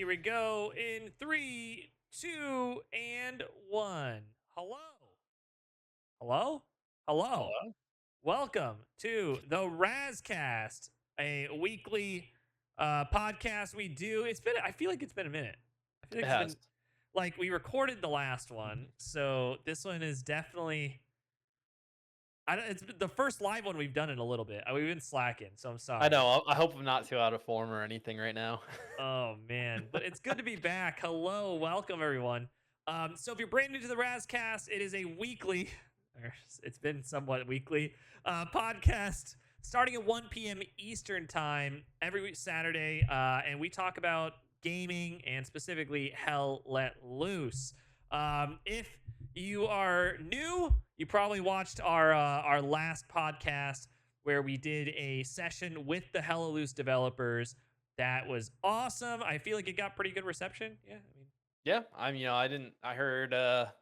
Here we go in three, two, and one. Hello. Hello. Hello. Hello? Welcome to the RAZCAST, a weekly podcast we do. I feel like it's been a minute. I feel like It it's has. been like we recorded the last one. So this one is definitely, it's the first live one we've done in a little bit. We've been slacking. So I'm I sorry. know. I hope I'm not too out of form or anything right now. Oh man, but it's good to be back. Hello, welcome everyone. So if you're brand new to the Razcast, it is a weekly, or it's been somewhat weekly, podcast starting at 1 p.m. Eastern time every week Saturday, and we talk about gaming and specifically Hell Let Loose. If you are new, you probably watched our last podcast where we did a session with the Hell Let Loose developers. That was awesome. I feel like it got pretty good reception. Yeah, I mean, Yeah, I didn't. I heard a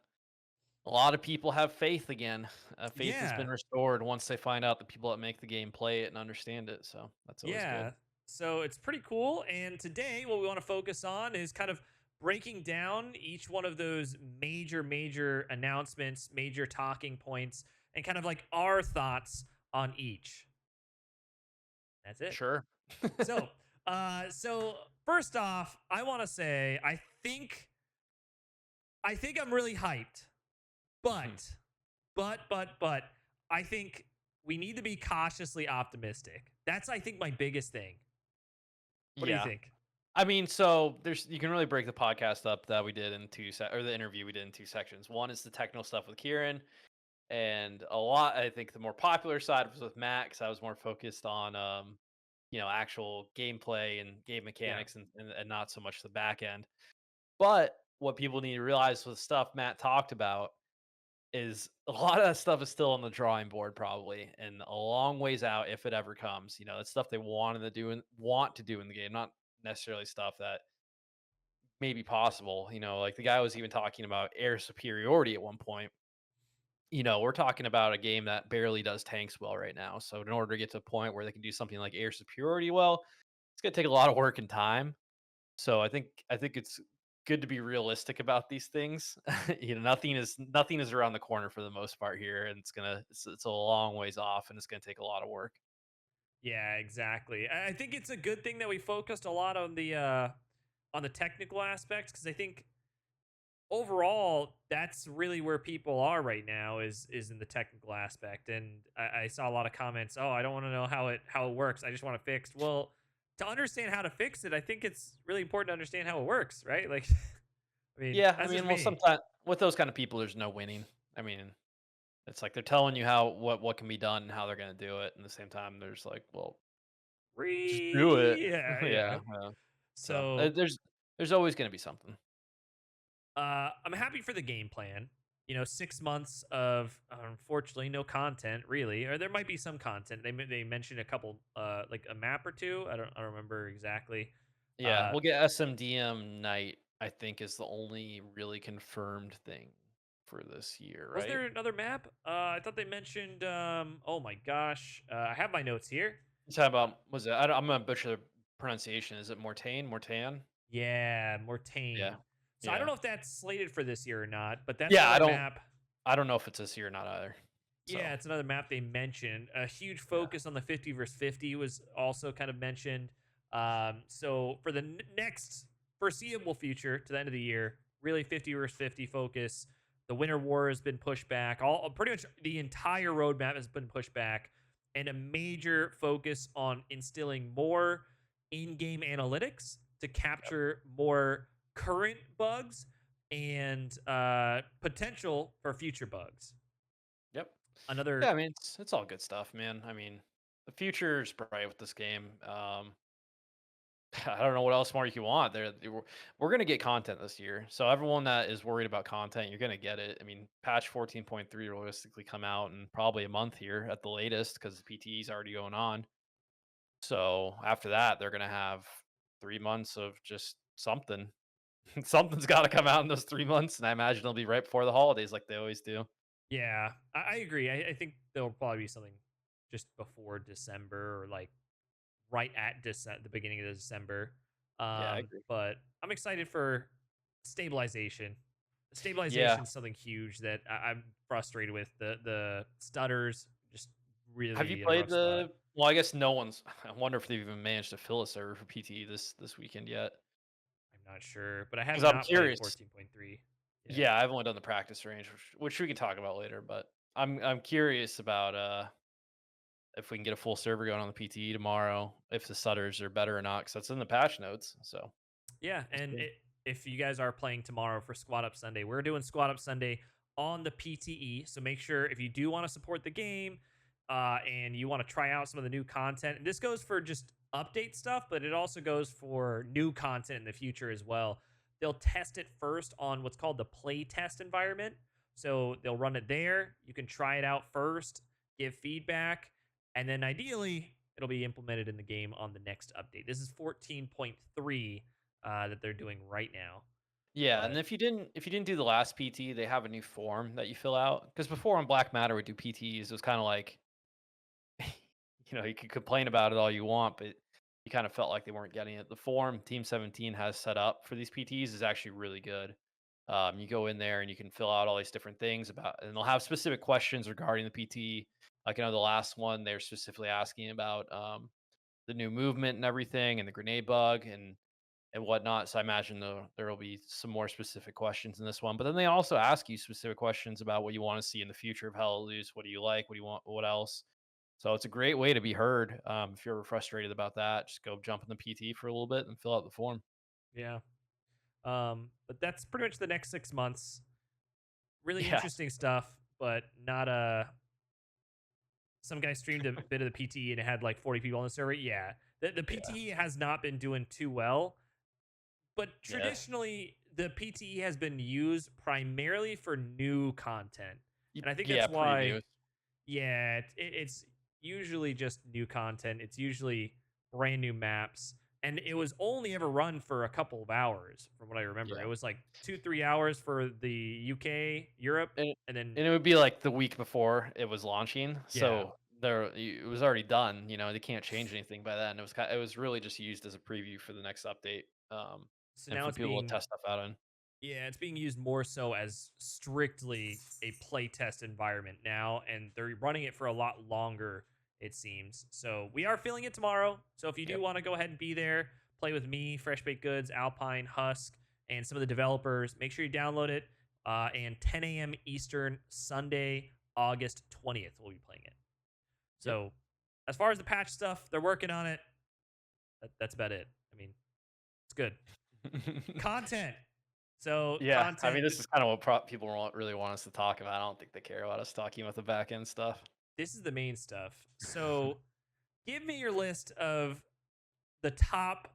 lot of people have faith again. Faith has been yeah, restored once they find out the people that make the game play it and understand it. So that's always good. yeah. So it's pretty cool. And today, what we want to focus on is kind of breaking down each one of those major announcements, major talking points, and kind of like our thoughts on each. That's it. Sure. So, so first off, I want to say I think I'm really hyped. Mhm. But I think we need to be cautiously optimistic. That's I think my biggest thing. What do you Yeah. think? I mean, so there's you can really break the podcast up that we did in or the interview we did in two sections. One is the technical stuff with Kieran, and a lot. I think the more popular side was with Matt because I was more focused on actual gameplay and game Yeah. mechanics and not so much the back end. But what people need to realize with stuff Matt talked about is a lot of that stuff is still on the drawing board probably and a long ways out if it ever comes. It's stuff they wanted to do and want to do in the game, not necessarily stuff that may be possible. Like the guy was even talking about air superiority at one point. We're talking about a game that barely does tanks well right now. So in order to get to a point where they can do something like air superiority well, it's gonna take a lot of work and time. So I think it's good to be realistic about these things. Nothing is around the corner for the most part here, and it's a long ways off, and it's gonna take a lot of work. Yeah, exactly. I think it's a good thing that we focused a lot on the technical aspects because I think overall that's really where people are right now is in the technical aspect. And I saw a lot of comments. Oh, I don't want to know how it works. I just want it fixed. Well, to understand how to fix it, I think it's really important to understand how it works, right? Like, I mean, Yeah, I that's just mean, well, me. sometimes with those kind of people, there's no winning. I mean, it's like they're telling you how what can be done and how they're gonna do it, and at the same time, there's like, well, just do it. Yeah. Yeah, yeah. So So there's always gonna be something. I'm happy for the game plan. 6 months of unfortunately no content really, or there might be some content. They mentioned a couple, like a map or two. I don't remember exactly. Yeah, Uh, we'll get SMDM night. I think is the only really confirmed thing for this year, was right? there another map? I thought they mentioned. Oh my gosh, I have my notes here. You talking Uh, about was it? I'm gonna butcher the pronunciation. Is it Mortain? Mortan? yeah, Mortain. Yeah, So I don't yeah, know if that's slated for this year or not, but that's yeah. another map. I don't know if it's this year or not either. Yeah, So it's another map they mentioned. A huge yeah, focus on the 50 versus 50 was also kind of mentioned. So for the next foreseeable future to the end of the year, really 50 versus 50 focus. The Winter War has been pushed back. All pretty much the entire roadmap has been pushed back, and a major focus on instilling more in-game analytics to yep, capture more current bugs and potential for future bugs. yep. Yeah, Another I mean it's all good stuff, man. I mean the future is bright with this game. I don't know what else more you can want. We're gonna get content this year, so everyone that is worried about content, you're gonna get it. I mean, patch 14.3 realistically come out in probably a month here at the latest because the PTE is already going on. So after that, they're gonna have 3 months of just something. Something's got to come out in those 3 months, and I imagine it'll be right before the holidays, like they always do. Yeah, I agree. I think there'll probably be something just before December or like right at the beginning of December. Yeah, I agree. But I'm excited for stabilization. Yeah. Stabilization is something huge that I'm frustrated with. The stutters just Have you really in a played rough spot. the well, I guess no one's I wonder if they've even managed to fill a server for PTE this weekend yet. I'm not sure, but I have Because I'm not played curious. 14.3 yet. Yeah, I've only done the practice range, which we can talk about later, but I'm curious about if we can get a full server going on the PTE tomorrow, if the stutters are better or not, because that's in the patch notes. So Yeah, we'll and see. if you guys are playing tomorrow for Squad Up Sunday, we're doing Squad Up Sunday on the PTE. So make sure if you do want to support the game and you want to try out some of the new content, and this goes for just update stuff, but it also goes for new content in the future as well. They'll test it first on what's called the play test environment. So they'll run it there. You can try it out first, give feedback, and then ideally it'll be implemented in the game on the next update. This is 14.3 that they're doing right now. Yeah, and But if you didn't do the last PT, they have a new form that you fill out. Because before on Black Matter we do PTs, it was kind of like you could complain about it all you want, but you kind of felt like they weren't getting it. The form Team 17 has set up for these PTs is actually really good. You go in there and you can fill out all these different things about, and they'll have specific questions regarding the PT. Like I know the last one, they're specifically asking about the new movement and everything, and the grenade bug and whatnot. So I imagine there will be some more specific questions in this one. But then they also ask you specific questions about what you want to see in the future of Hell Loose. What do you like? What do you want? What else? So it's a great way to be heard. If you're frustrated about that, just go jump in the PT for a little bit and fill out the form. yeah, but that's pretty much the next 6 months. Really Yeah, interesting stuff, but not some guy streamed a bit of the PTE and it had like 40 people on the server. Yeah, the yeah, PTE has not been doing too well, but yeah, traditionally the PTE has been used primarily for new content, and I think yeah. that's why. Previews. Yeah, it's usually just new content. It's usually brand new maps, and it was only ever run for a couple of hours, from what I remember. It Yeah, was like 2 3 hours for the UK, Europe, and and then and it would be like the week before it was launching, yeah. so it was already done. They can't change anything by then. It was really just used as a preview for the next update, So and now for it's people to being test stuff out on. yeah, it's being used more so as strictly a playtest environment now, and they're running it for a lot longer, it seems. So we are feeling it tomorrow. So if you do Yep. want to go ahead and be there, play with me, Fresh Baked Goods, Alpine, Husk, and some of the developers, make sure you download it. And 10 a.m. Eastern, Sunday, August 20th, we'll be playing it. Yep. So as far as the patch stuff, they're working on it. That's about it. I mean, it's good. Content. So Yeah, I content. mean, this is kind of what people really want us to talk about. I don't think they care about us talking about the back end stuff. This is the main stuff. So, give me your list of the top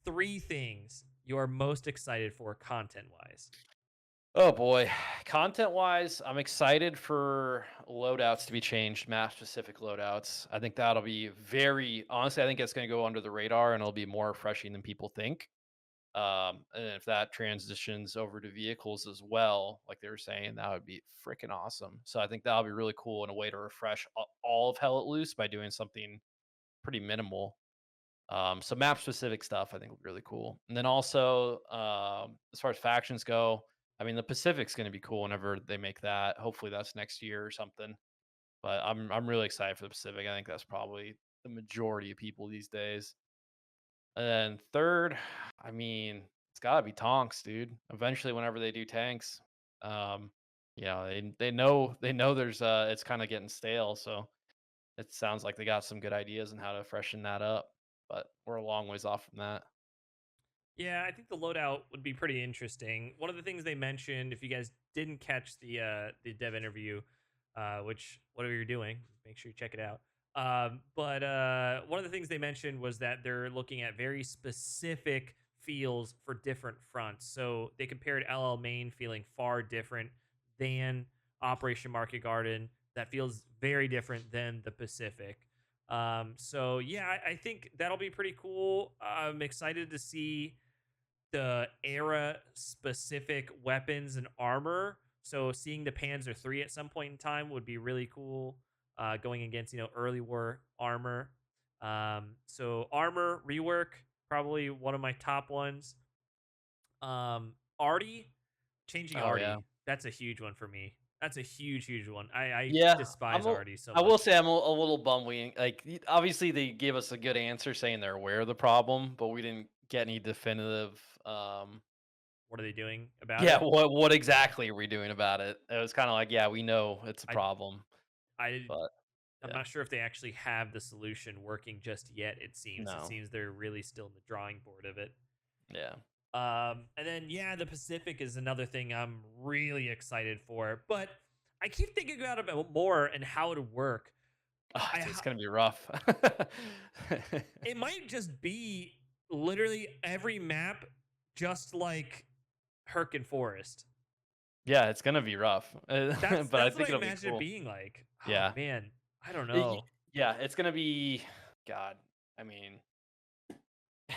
3 things you're most excited for content wise. Oh boy, content wise, I'm excited for loadouts to be changed, map specific loadouts. I think that'll be very honestly. I think it's going to go under the radar and it'll be more refreshing than people think. And if that transitions over to vehicles as well, like they were saying, that would be freaking awesome. So I think that'll be really cool and a way to refresh all of Hell Let Loose by doing something pretty minimal. So map specific stuff I think would be really cool. And then also, as far as factions go, I mean the Pacific's going to be cool whenever they make that. Hopefully that's next year or something. But I'm really excited for the Pacific. I think that's probably the majority of people these days. And then third, I mean, it's got to be Tonks, dude. Eventually, whenever they do tanks, um, they know there's it's kind of getting stale. So it sounds like they got some good ideas on how to freshen that up. But we're a long ways off from that. Yeah, I think the loadout would be pretty interesting. One of the things they mentioned, if you guys didn't catch the dev interview, which whatever you're doing, make sure you check it out. But one of the things they mentioned was that they're looking at very specific feels for different fronts. So they compared LL Main feeling far different than Operation Market Garden. That feels very different than the Pacific. So yeah, I think that'll be pretty cool. I'm excited to see the era specific weapons and armor. So seeing the Panzer III at some point in time would be really cool. Going against early war armor. So armor rework. probably one of my top ones. Artie, changing Oh yeah. Artie, that's a huge one for me. That's a huge, huge one. I Yeah, despise Artie so I will much. say I'm a little bummed obviously they gave us a good answer saying they're aware of the problem, but we didn't get any definitive What are they doing about yeah, it? what exactly are we doing about it? It was kind of like, yeah, we know it's a I problem, I but I'm yeah. not sure if they actually have the solution working just yet. It seems. It No. seems they're really still in the drawing board of it. Yeah. And then yeah, the Pacific is another thing I'm really excited for. But I keep thinking about it more and how it would work. I It's ho- going to be rough. it might just be literally every map, just like Herkin Forest. Yeah, it's going to be rough. That's But I that's what think I it'll be imagine it cool. being like. Oh Yeah. man, I don't It y know. yeah, it's gonna be God, I mean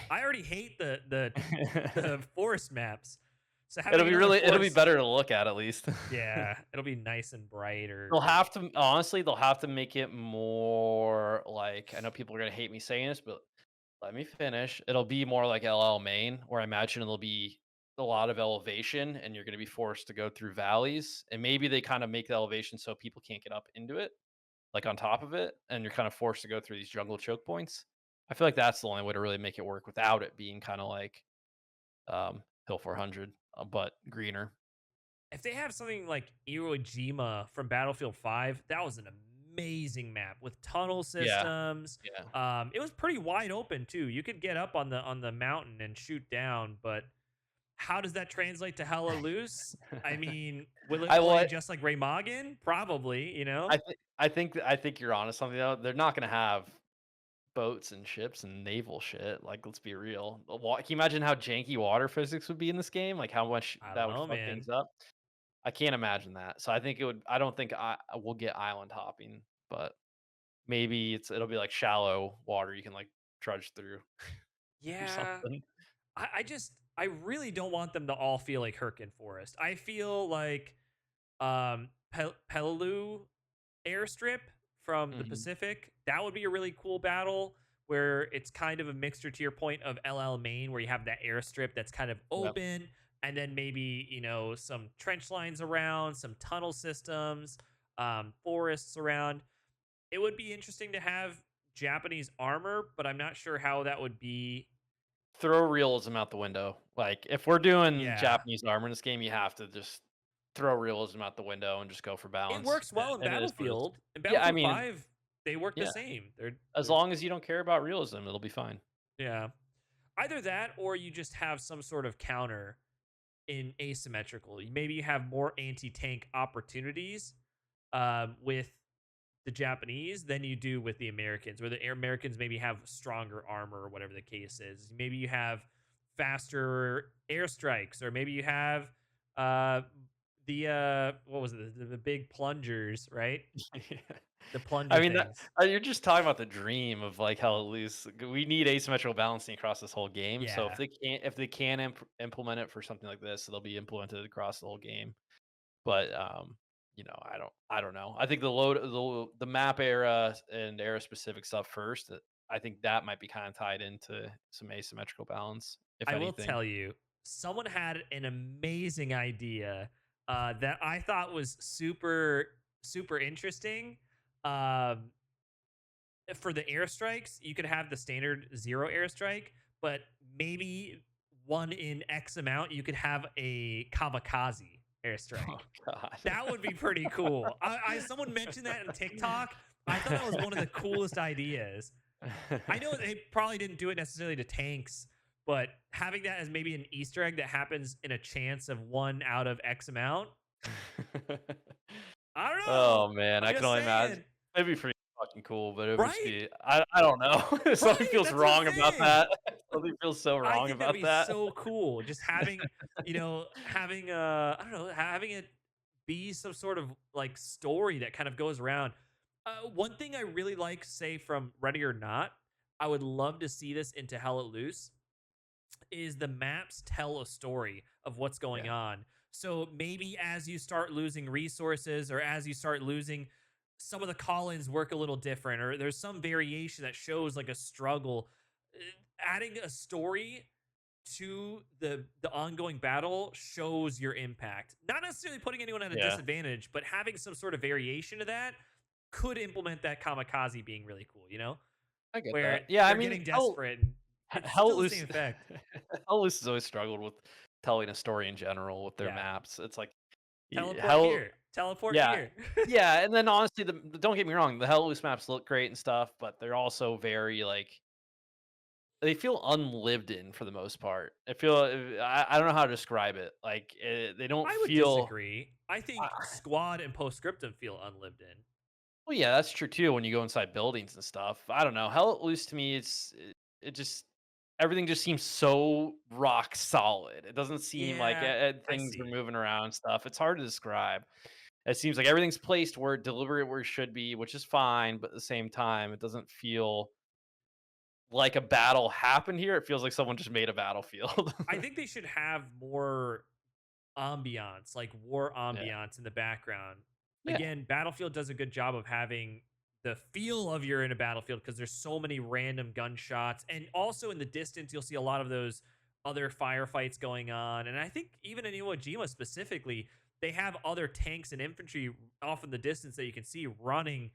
I already hate the forest maps. So having it'll be another it'll be forest, better to look at least. yeah, it'll be nice and bright They'll or have to honestly, they'll have to make it more like I know people are gonna hate me saying this, but let me finish. It'll be more like LL Main, where I imagine it'll be a lot of elevation and you're gonna be forced to go through valleys, and maybe they kinda make the elevation so people can't get up into it, like, on top of it, and you're kinda forced to go through these jungle choke points. I feel like that's the only way to really make it work without it being kinda like, Hill 400, but greener. if they have something like Iwo Jima from Battlefield 5, that was an amazing map with tunnel Yeah, systems. yeah. It was pretty wide open too. You could get up on the mountain and shoot down, but how does that translate to hella loose? I mean, will it I play what just like Remagen? Probably, you know? I think you're onto something, though. They're not gonna have boats and ships and naval shit, like, let's be real. The wa Can you imagine how janky water physics would be in this game? Like, how much I that don't would know, fuck man. things up? I can't imagine that. So I don't think we'll get island hopping, but maybe it'll be like shallow water you can, like, trudge through or Yeah. something. I really don't want them to all feel like Herkin Forest. I feel like Pelelu airstrip from the Mhm. Pacific. That would be a really cool battle where it's kind of a mixture to your point of LL Main, where you have that airstrip that's kind of Yep. open, and then maybe some trench lines around, some tunnel systems, forests around. It would be interesting to have Japanese armor, but I'm not sure how that would be. Throw realism out the window. Like, if we're doing Yeah, Japanese armor in this game, you have to just throw realism out the window and just go for it balance, works well in and it is what it is. Battlefield. In Yeah, I Battlefield mean, 5, they work the yeah, same. as They're long as you don't care about realism, it'll be fine. yeah. Either that or you just have some sort of counter in asymmetrical. Maybe you have more anti-tank opportunities with the Japanese than you do with the Americans, where the Americans maybe have stronger armor or whatever the case is. Maybe you have faster airstrikes, or maybe you have uh, the what was it? The big plungers, right? Yeah. The I plunger mean, things. you're just talking about the dream of, like, how loose we need asymmetrical balancing across this whole game, so Yeah, if they can implement it for something like this, it'll be implemented across the whole game. But, I don't know. I think the map era and era specific stuff first, I think that might be kinda tied into some asymmetrical balance, if I will anything. tell you, someone had an amazing idea that I thought was super interesting. Um, for the airstrikes, you could have the standard zero airstrike, but maybe one in X amount, you could have a kamikaze Oh airstrike. god. That would be pretty cool. Someone mentioned that in TikTok. I thought that was one of the coolest ideas. I know they probably didn't do it necessarily to tanks, but having that as maybe an Easter egg that happens in a chance of one out of X amount. I don't know. Oh, man, I'm I can just only imagine. saying. It'd be pretty fucking cool, but it would just Right? be I don't know. Something Right. feels That's what I'm wrong about saying. that. Something feels so I wrong think that'd about be that. so cool. Just having I don't know, having it be some sort of like story that kind of goes around. One thing I really like, say from Ready or Not, I would love to see this into Hell Let Loose, is the maps tell a story of what's going Yeah. on. So maybe as you start losing resources, or as you start losing, some of the call-ins work a little different, or there's some variation that shows like a struggle. adding a story to the ongoing battle shows your impact. Not necessarily putting anyone at a Yeah, disadvantage, but having some sort of variation to that could implement that kamikaze being really cool, I get where that. Yeah, I they're mean, getting desperate and it's Hell still the Loose same effect. Hell Loose has always struggled with telling a story in general with their Yeah. maps. It's like Teleport Hell here. Teleport yeah. here. Yeah, and then honestly, don't get me wrong, the Hell Loose maps look great and stuff, but they're also very like they feel unlived in for the most part. I don't know how to describe it. Like they don't I would feel. disagree. I Uh, think squad and postscriptum feel unlived in. well, yeah, that's true too. When you go inside buildings and stuff, I don't know. Hell Loose to me, it just everything just seems so rock solid. It doesn't seem like Yeah, I things are see. moving around and stuff. It's hard to describe. It seems like everything's placed where deliberate where it should be, which is fine, but at the same time, it doesn't feel like a battle happened here. It feels like someone just made a battlefield. I think they should have more ambiance, like war Yeah. ambiance in the background. Yeah. Again, Battlefield does a good job of having the feel of you're in a battlefield because there's so many random gunshots. And also in the distance, you'll see a lot of those other firefights going on. And I think even in Iwo Jima specifically, they have other tanks and infantry off in the distance that you can see running,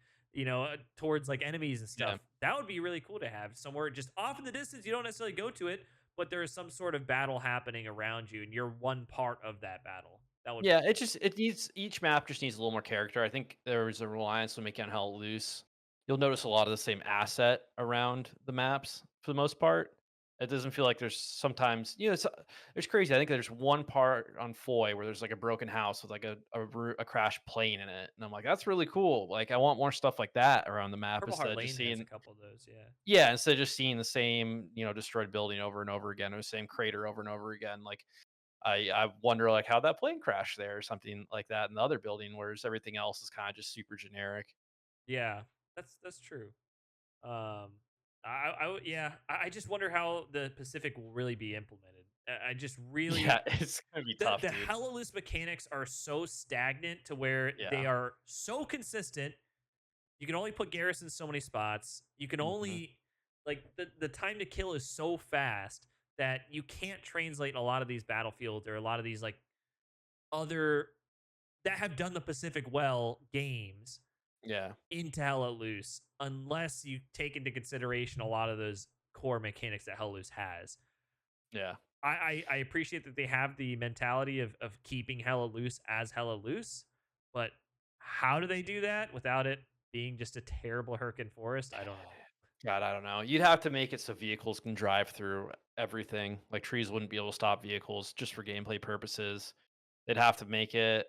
towards like enemies and Yeah. stuff. That would be really cool to have somewhere just off in the distance. You don't necessarily go to it, but there is some sort of battle happening around you and you're one part of that battle. That would be Yeah, cool. it needs each map just needs a little more character. I think there was a reliance on making Hell Loose. You'll notice a lot of the same asset around the maps for the most part. It doesn't feel like there's sometimes there's crazy. I think there's one part on Foy where there's like a broken house with like a crashed plane in it, and I'm like, that's really cool. Like I want more stuff like that around the map Purple instead Heart of just Lane has a seeing couple of those, yeah. instead of just seeing the same destroyed building over and over again or the same crater over and over again. Like I wonder like how that plane crashed there or something like that in the other building, whereas everything else is kind of just super generic. Yeah, that's true. Um, yeah, I just wonder how the Pacific will really be implemented. I just Yeah, really it's gonna be the tough, the dude. hella loose mechanics are so stagnant to where they Yeah. are so consistent. You can only put garrisons so many spots. You can Hmm. only like the time to kill is so fast that you can't translate a lot of these battlefields or a lot of these like other that have done the Pacific well games Yeah. into Hell Let Loose unless you take into consideration a lot of those core mechanics that Hell Loose has. Yeah. I appreciate that they have the mentality of keeping Hella Loose as Hella Loose, but how do they do that without it being just a terrible Hurricane Forest? I don't know. God, I don't know. You'd have to make it so vehicles can drive through everything. Like trees wouldn't be able to stop vehicles just for gameplay purposes. They'd have to make it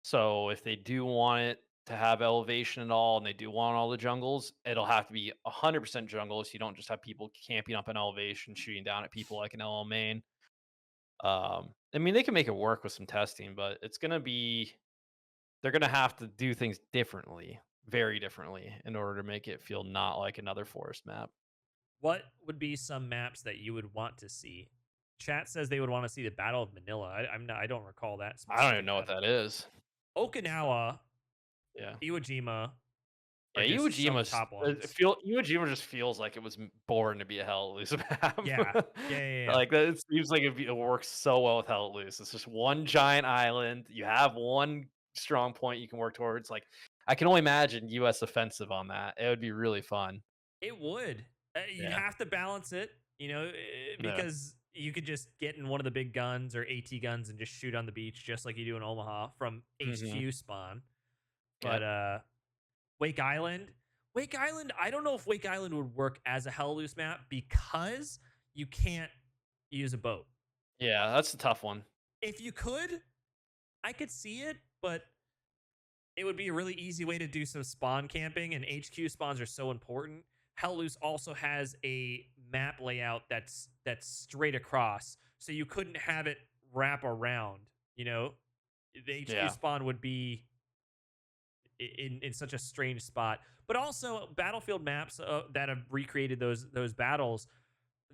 so if they do want it to have elevation and all, and they do want all the jungles, it'll have to be 100% jungle, so you don't just have people camping up an elevation, shooting down at people like an LL main. I mean, they can make it work with some testing, but they're gonna have to do things differently, very differently, in order to make it feel not like another forest map. What would be some maps that you would want to see? Chat says they would want to see the Battle of Manila. I'm not. I don't recall that I don't even specific know what battle. that is. Okinawa, Yeah. Iwo Jima are Yeah, Iwo just some of the Jima's top ones. Iwo Jima just feels like it was born to be a Hell Loose map. Yeah, yeah, yeah, yeah. Like that, it seems like it works so well with Hell Loose. It's just one giant island. You have one strong point you can work towards. Like I can only imagine U.S. offensive on that. It would be really fun. It would. You'd Yeah. have to balance it, Yeah. because you could just get in one of the big guns or AT guns and just shoot on the beach just like you do in Omaha from Hmm. HQ spawn. Yeah. But Wake Island, I don't know if Wake Island would work as a Hell Loose map because you can't use a boat. Yeah. That's a tough one. If you could, I could see it, but it would be a really easy way to do some spawn camping, and HQ spawns are so important. Hell Loose also has a map layout that's straight across, so you couldn't have it wrap around. You know, the HQ Yeah. spawn would be in such a strange spot. But also, Battlefield maps that have recreated those battles,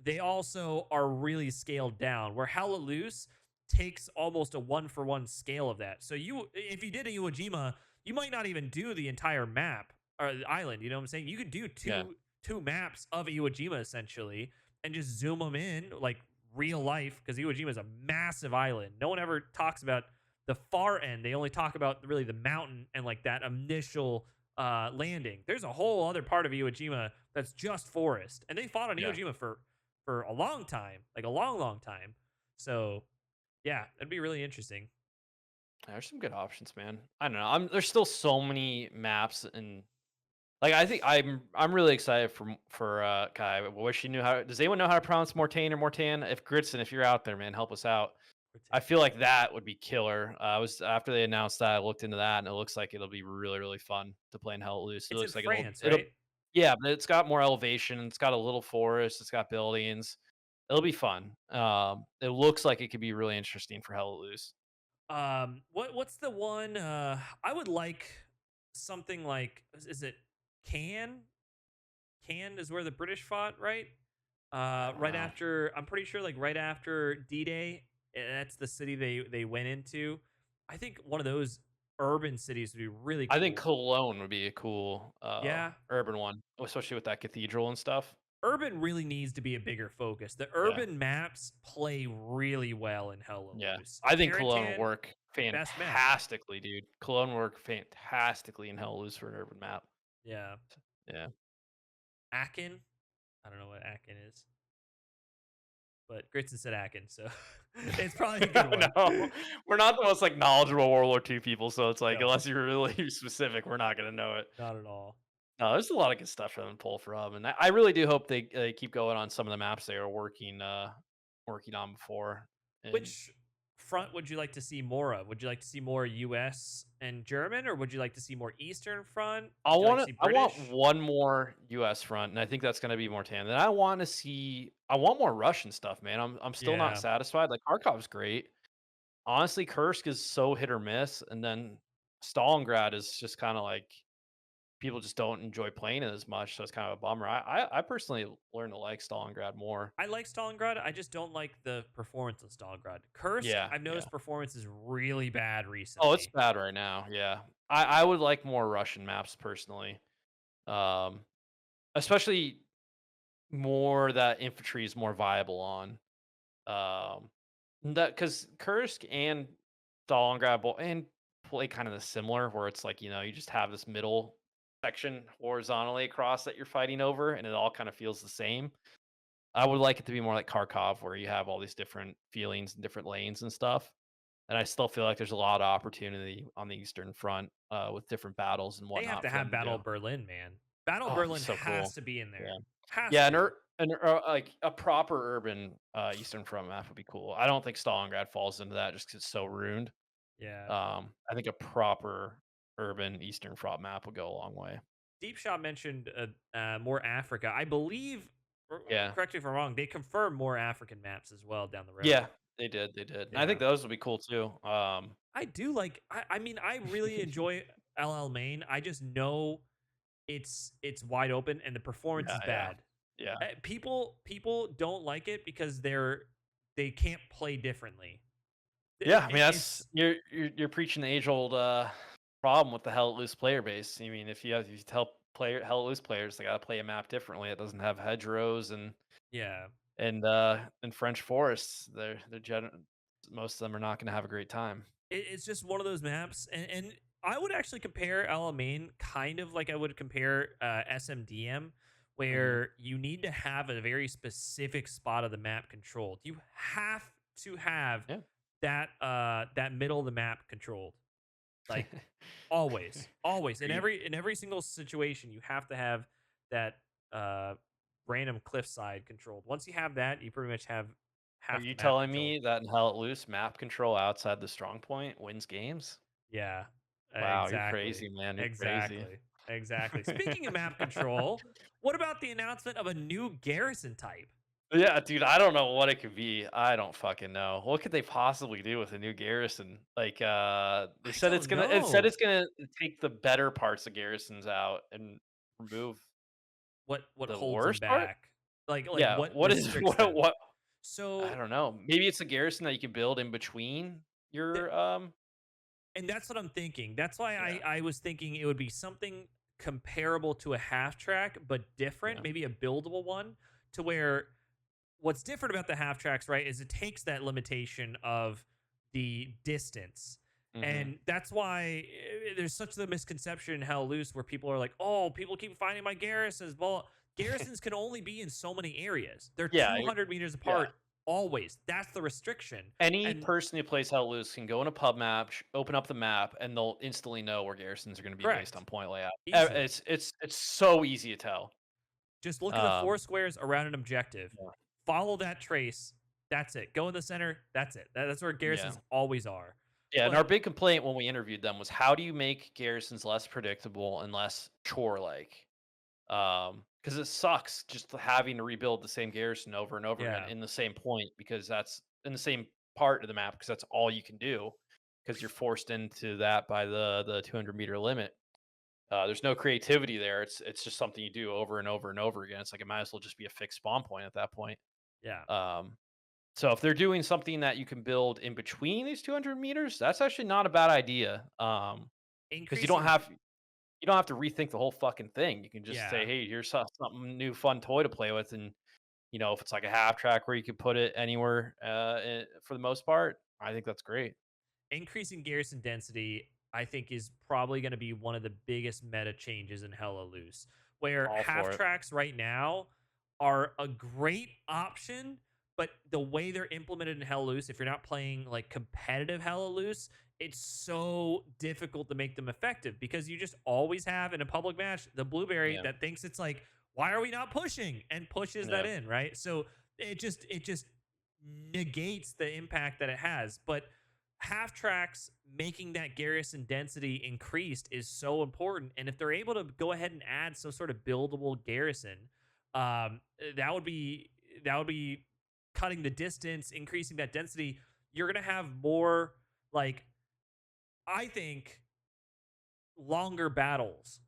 they also are really scaled down. Where Hella Loose takes almost a one for one scale of that. So if you did a Iwo Jima, you might not even do the entire map or the island. You know what I'm saying? You could do Yeah. two maps of Iwo Jima essentially, and just zoom them in like real life, because Iwo Jima is a massive island. No one ever talks about the far end. They only talk about really the mountain and like that initial landing. There's a whole other part of Iwo Jima that's just forest, and they fought on Iwo Yeah. Jima for a long time, like a long time. So yeah, it'd be really interesting. There's some good options, man. I don't know. There's still so many maps, and like I think I'm really excited for Kai. I wish you knew how. Does anyone know how to pronounce Mortain or Mortan? If Gritson, if you're out there, man, help us out. I feel like that would be killer. I was after they announced that, I looked into that, and it looks like it'll be really, really fun to play in Hell Loose. It It's in looks like it'll France, it'll right? yeah, but it's got more elevation. It's got a little forest. It's got buildings. It'll be fun. It looks like it could be really interesting for Hell Loose. What's the one? I would like something like, is it Cannes? Cannes is where the British fought, right? I don't Right know. after, I'm pretty sure, like right after D-Day. That's the city they went into. I think one of those urban cities would be really I think cool. Cologne would be a cool Yeah, urban one, especially with that cathedral and stuff. urban really needs to be a bigger focus. The Yeah. urban maps play really well in Hell Yeah. Loose. I think Cologne will Carrington, work best map. fantastically, dude. Cologne will work fantastically in Hell Loose for an urban map. Yeah, Yeah. Aachen. I don't know what Aachen is, but Gritson said Aachen, so it's probably a good one. No, we're not the most like knowledgeable World War II people, so it's like No, unless you're really specific, we're not gonna know it. not at all. No, there's a lot of good stuff for them to pull from, and I really do hope they keep going on some of the maps they are working on before. And Which front would you like to see more of? Would you like to see more US and German, or would you like to see more Eastern Front? Would you like to see I want British? one more US front, and I think that's gonna be more tan. And I want more Russian stuff, man. I'm still not Yeah. satisfied. Like Kharkov's great. Honestly, Kursk is so hit or miss, and then Stalingrad is just kind of like people just don't enjoy playing it as much, so it's kind of a bummer. I personally learned to like Stalingrad more. I like Stalingrad. I just don't like the performance of Stalingrad. Kursk, Yeah, I've yeah. noticed performance is really bad Oh, it's recently. bad right now. Yeah, I would like more Russian maps personally, um, especially more that infantry is more viable on. That because Kursk and Stalingrad and play kind of the similar, where it's like you just have this middle section horizontally across that you're fighting over, and it all kind of feels the same. I would like it to be more like Kharkov, where you have all these different feelings and different lanes and stuff. And I still feel like there's a lot of opportunity on the Eastern Front with different battles and They have whatnot to for have them to Battle do. of Berlin, man. Battle of Oh, it'd be Berlin so has cool. to be in Yeah. there. Has Yeah, to. like a proper urban Eastern Front map would be cool. I don't think Stalingrad falls into that just 'cause it's so ruined. Yeah. I think a proper urban Eastern Front map would go a long way. Deep Shot mentioned more Africa. I believe, Yeah. correct me if I'm wrong, they confirm more African maps as well down the road. Yeah, they did. And I think Yeah. those would be cool too. I do like, I mean, I really enjoy LL Main. I just know it's wide open and the performance Yeah, is yeah. bad. Yeah. People don't like it because they can't play differently. Yeah, I mean that's It's you're preaching the age old problem with the hell loose player base. I mean, if you tell hell loose players they got to play a map differently, it doesn't have hedgerows yeah. and French forests. Most of them are not going to have a great time. It's just one of those maps, and I would actually compare Alamein kind of like I would compare SMDM, Hmm. where you need to have a very specific spot of the map controlled. You have to have Yeah. that middle of the map controlled, like always Agreed. in every single situation. You have to have that uh, random cliffside controlled. Once you have that, you pretty much have Are half you the map telling controlled. me that in Hell Loose map control outside the strong point wins games? Yeah, Wow, you're exactly. crazy, man. You're crazy. Exactly. Exactly. Speaking of map control, what about the announcement of a new garrison type? Yeah, dude, I don't know what it could be. I don't fucking know. What could they possibly do with a new garrison? Like they I said don't it's know. gonna take the better parts of garrisons out and remove What the holds them worst part? back? Like Yeah, what what is restricts them? what I So, don't know. Maybe it's a garrison that you can build in between th- your and that's what I'm thinking. That's why yeah, I was thinking it would be something comparable to a half track, but different, yeah. maybe a buildable one, to where what's different about the half tracks, right, is it takes that limitation of the distance. Hmm. And that's why there's such the misconception in Hell Loose where people are like, oh, people keep finding my garrisons. Well, garrisons can only be in so many areas. They're Yeah, 200 meters yeah. apart always. That's the restriction. Any And person who plays Hell Loose can go in a pub map, open up the map, and they'll instantly know where garrisons are going to be based on correct, point layout. easily. It's so easy to tell. Just look at the Um, four squares around an objective. yeah, Follow that trace. That's it. Go in the center. That's it. That's where yeah, garrisons always are. yeah. And our But big complaint when we interviewed them was, how do you make garrisons less predictable and less chore like? Because it sucks just having to rebuild the same garrison over and over again yeah, in the same point, because that's in the same part of the map, because that's all you can do, because you're forced into that by the 200-meter limit. There's no creativity there. It's just something you do over and over and over again. It's like it might as well just be a fixed spawn point at that point. yeah. Um, so if they're doing something that you can build in between these 200 meters, that's actually not a bad idea. Because Increasing, you don't have to rethink the whole fucking thing. You can just say, yeah. hey, here's something new, fun toy to play with, and if it's like a half track where you could put it anywhere, for the most part, I think that's great. Increasing garrison density, I think, is probably going to be one of the biggest meta changes in Hella Loose, where All half for it. tracks right now are a great option, but the way they're implemented in Hella Loose, if you're not playing like competitive Hella Loose, it's so difficult to make them effective because you just always have in a public match the blueberry Yeah, that thinks it's like, why are we not pushing, and pushes that yeah, in, right? So it just negates the impact that it has. But half tracks making that garrison density increased is so important. And if they're able to go ahead and add some sort of buildable garrison, that would be cutting the distance, increasing that density. You're gonna have more, like, I think, longer battles.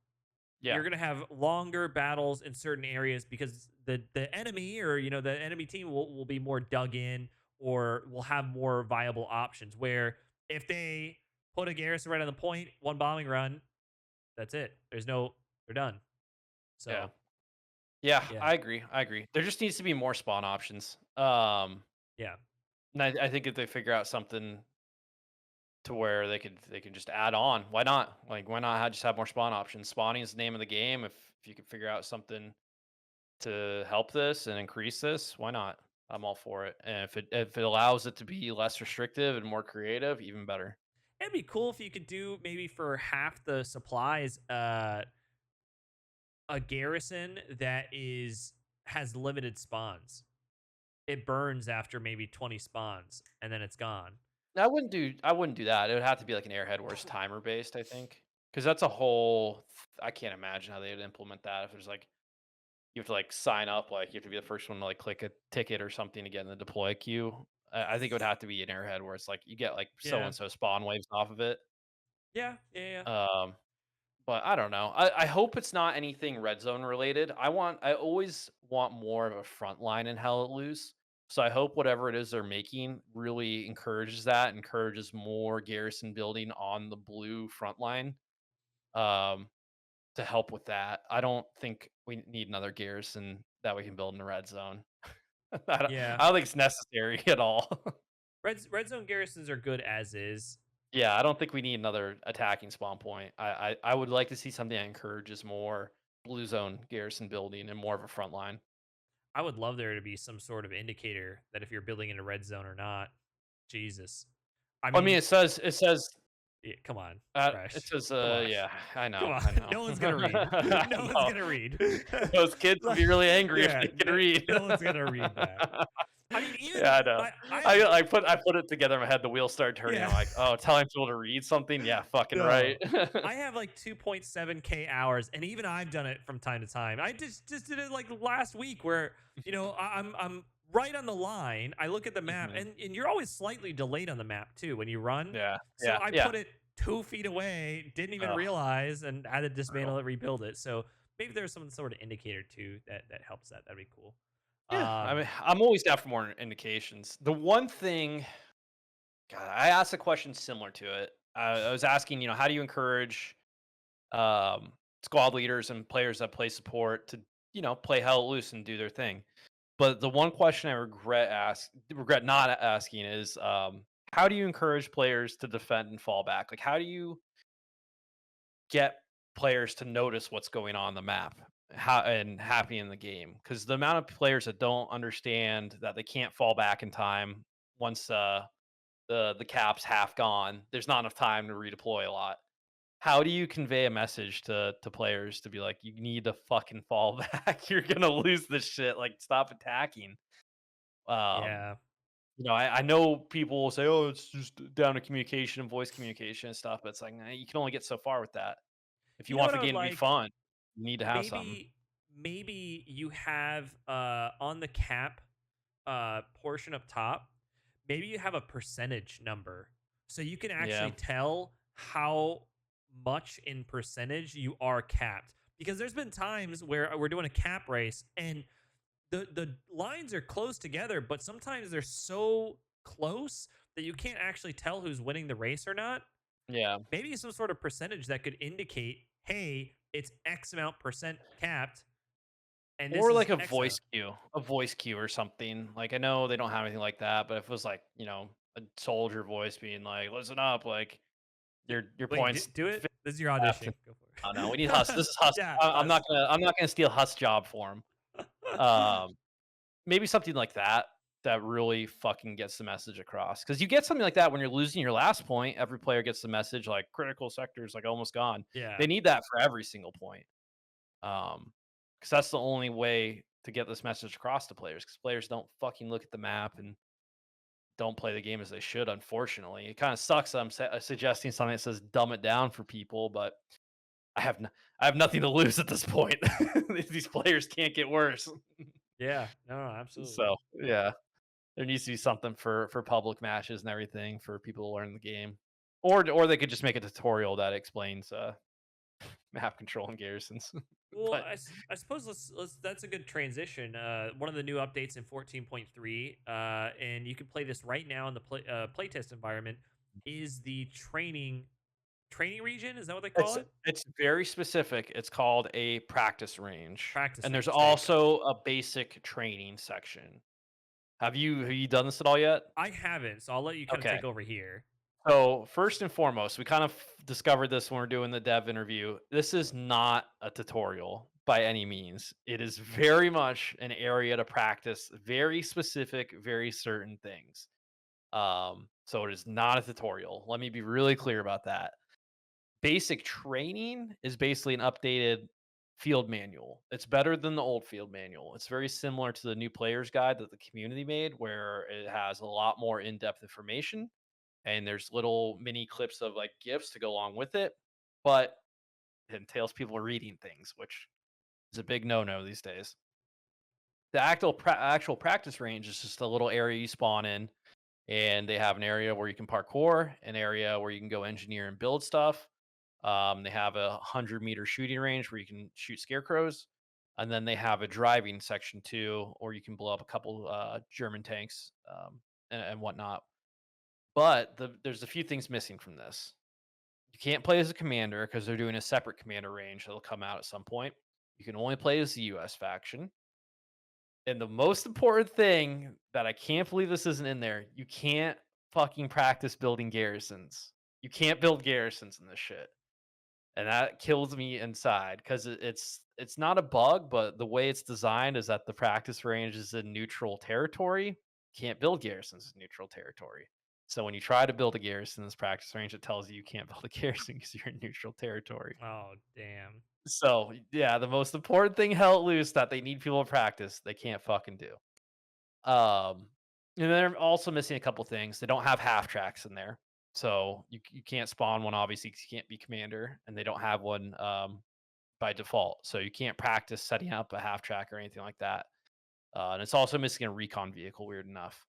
yeah, You're gonna have longer battles in certain areas because the enemy, or the enemy team will be more dug in, or will have more viable options. Where if they put a garrison right on the point, one bombing run, that's it. They're done. yeah. So Yeah, yeah, I agree. I agree. There just needs to be more spawn options. yeah, And I think if they figure out something to where they could just add on, why not? Like, why not just have more spawn options? Spawning is the name of the game. If you could figure out something to help this and increase this, why not? I'm all for it. And if it allows it to be less restrictive and more creative, even better. it'd be cool if you could do maybe for half the supplies, a garrison that is has limited spawns. It burns after maybe 20 spawns and then it's gone. I wouldn't do that. It would have to be like an airhead where it's timer based, I think. Because that's a whole I can't imagine how they would implement that if there's like you have to like sign up, like you have to be the first one to like click a ticket or something to get in the deploy queue. I think it would have to be an airhead where it's like you get like so Yeah. and so spawn waves off of it. Yeah. Yeah. Yeah. Um, but I don't know. I hope it's not anything red zone related. I always want more of a front line in Hell Let Loose. So I hope whatever it is they're making really encourages that, encourages more garrison building on the blue front line. Um, to help with that. I don't think we need another garrison that we can build in the red zone. Yeah. I don't think it's necessary at all. Red zone garrisons are good as is. Yeah, I don't think we need another attacking spawn point. I would like to see something that encourages more blue zone garrison building and more of a front line. I would love there to be some sort of indicator that if you're building in a red zone or not. Jesus. I I mean, mean, it says yeah, come on, it Fresh. says Come on. yeah, I Come know, on. I know. No one's gonna read. I No one's know. gonna read. Those kids would Like, be really angry if yeah, they could no, read. no one's gonna read that. I mean, even Yeah, I know. I have I put it together in my head, the wheels start turning, I'm yeah. like, "Oh, telling people to read something? Yeah, fucking right." No. I have like 2.7K hours, and even I've done it from time to time. I just did it like last week, where I'm right on the line. I look at the map, Mhm. and you're always slightly delayed on the map too when you run. Yeah, So yeah, I yeah. put it 2 feet away, didn't even Ugh, realize, and had to dismantle brutal. it, rebuild it. So maybe there's some sort of indicator too that helps that. That'd be cool. Yeah, I Um, mean, I'm always down for more indications. The one thing God, I asked a question similar to it. I was asking, how do you encourage, um, squad leaders and players that play support to, play hell loose and do their thing? But the one question I regret not asking is, how do you encourage players to defend and fall back? Like, how do you get players to notice what's going on the map and happy in the game? Because the amount of players that don't understand that they can't fall back in time once the cap's half gone, there's not enough time to redeploy a lot. How do you convey a message to players to be like, you need to fucking fall back? You're gonna lose this shit. Like, stop attacking. Um, Yeah. I know people will say, "Oh, it's just down to communication and voice communication and stuff," but it's like, nah, you can only get so far with that. If you You know want what the I would game to be like? fun, you need to have something. Maybe you have on the cap portion up top, maybe you have a percentage number so you can actually Yeah, tell how much in percentage you are capped. Because there's been times where we're doing a cap race and the lines are close together, but sometimes they're so close that you can't actually tell who's winning the race or not. yeah. Maybe some sort of percentage that could indicate, hey, it's X amount percent capped, and this Or is like X amount. a voice cue or something. Like I know they don't have anything like that, but if it was like a soldier voice being like, "Listen up," like your Wait, points do it. This is your left. audition. Go I don't know. We need for Huss. it. This is Huss. Yeah, I'm not us. gonna steal Huss' job for him. Um, Maybe something like that that really fucking gets the message across. Because you get something like that when you're losing your last point. Every player gets the message like critical sectors like almost gone. Yeah. They need that for every single point. Because that's the only way to get this message across to players. Because players don't fucking look at the map and don't play the game as they should. Unfortunately, it kind of sucks. Suggesting something that says dumb it down for people, but I have nothing to lose at this point. These players can't get worse. Yeah. No, no, absolutely. So yeah, there needs to be something for public matches and everything for people to learn the game, or they could just make a tutorial that explains map control and garrisons. Well, But I suppose let's that's a good transition. One of the new updates in 14.3, and you can play this right now in the playtest environment, is the training region. Is that what they call it? it's very specific. It's called a practice range, Practice and there's range. There you go. also a basic training section. Have you done this at all yet? I haven't, so I'll let you kind of Okay. take over here. So first and foremost, we kind of discovered this when we're doing the dev interview. This is not a tutorial by any means. It is very much an area to practice very specific, very certain things. So it is not a tutorial. Let me be really clear about that. Basic training is basically an updated field manual. It's better than the old field manual. It's very similar to the new player's guide that the community made, where it has a lot more in depth information and there's little mini clips of like gifs to go along with it. But it entails people reading things, which is a big no no these days. The actual practice range is just a little area you spawn in, and they have an area where you can parkour, an area where you can go engineer and build stuff. They have a 100-meter shooting range where you can shoot scarecrows, and then they have a driving section too, or you can blow up a couple German tanks and whatnot. But there's a few things missing from this. You can't play as a commander because they're doing a separate commander range that'll come out at some point. You can only play as the US faction. And the most important thing that I can't believe this isn't in there, you can't fucking practice building garrisons. You can't build garrisons in this shit. And that kills me inside because it's not a bug, but the way it's designed is that the practice range is in neutral territory. Can't build garrisons in neutral territory. So when you try to build a garrison in this practice range, it tells you you can't build a garrison because you're in neutral territory. Oh, damn. So yeah, the most important thing held loose that they need people to practice, they can't fucking do. Um, and they're also missing a couple things. They don't have half tracks in there, so you can't spawn one obviously 'cause you can't be commander, and they don't have one by default, so you can't practice setting up a half track or anything like that. And it's also missing a recon vehicle, weird enough.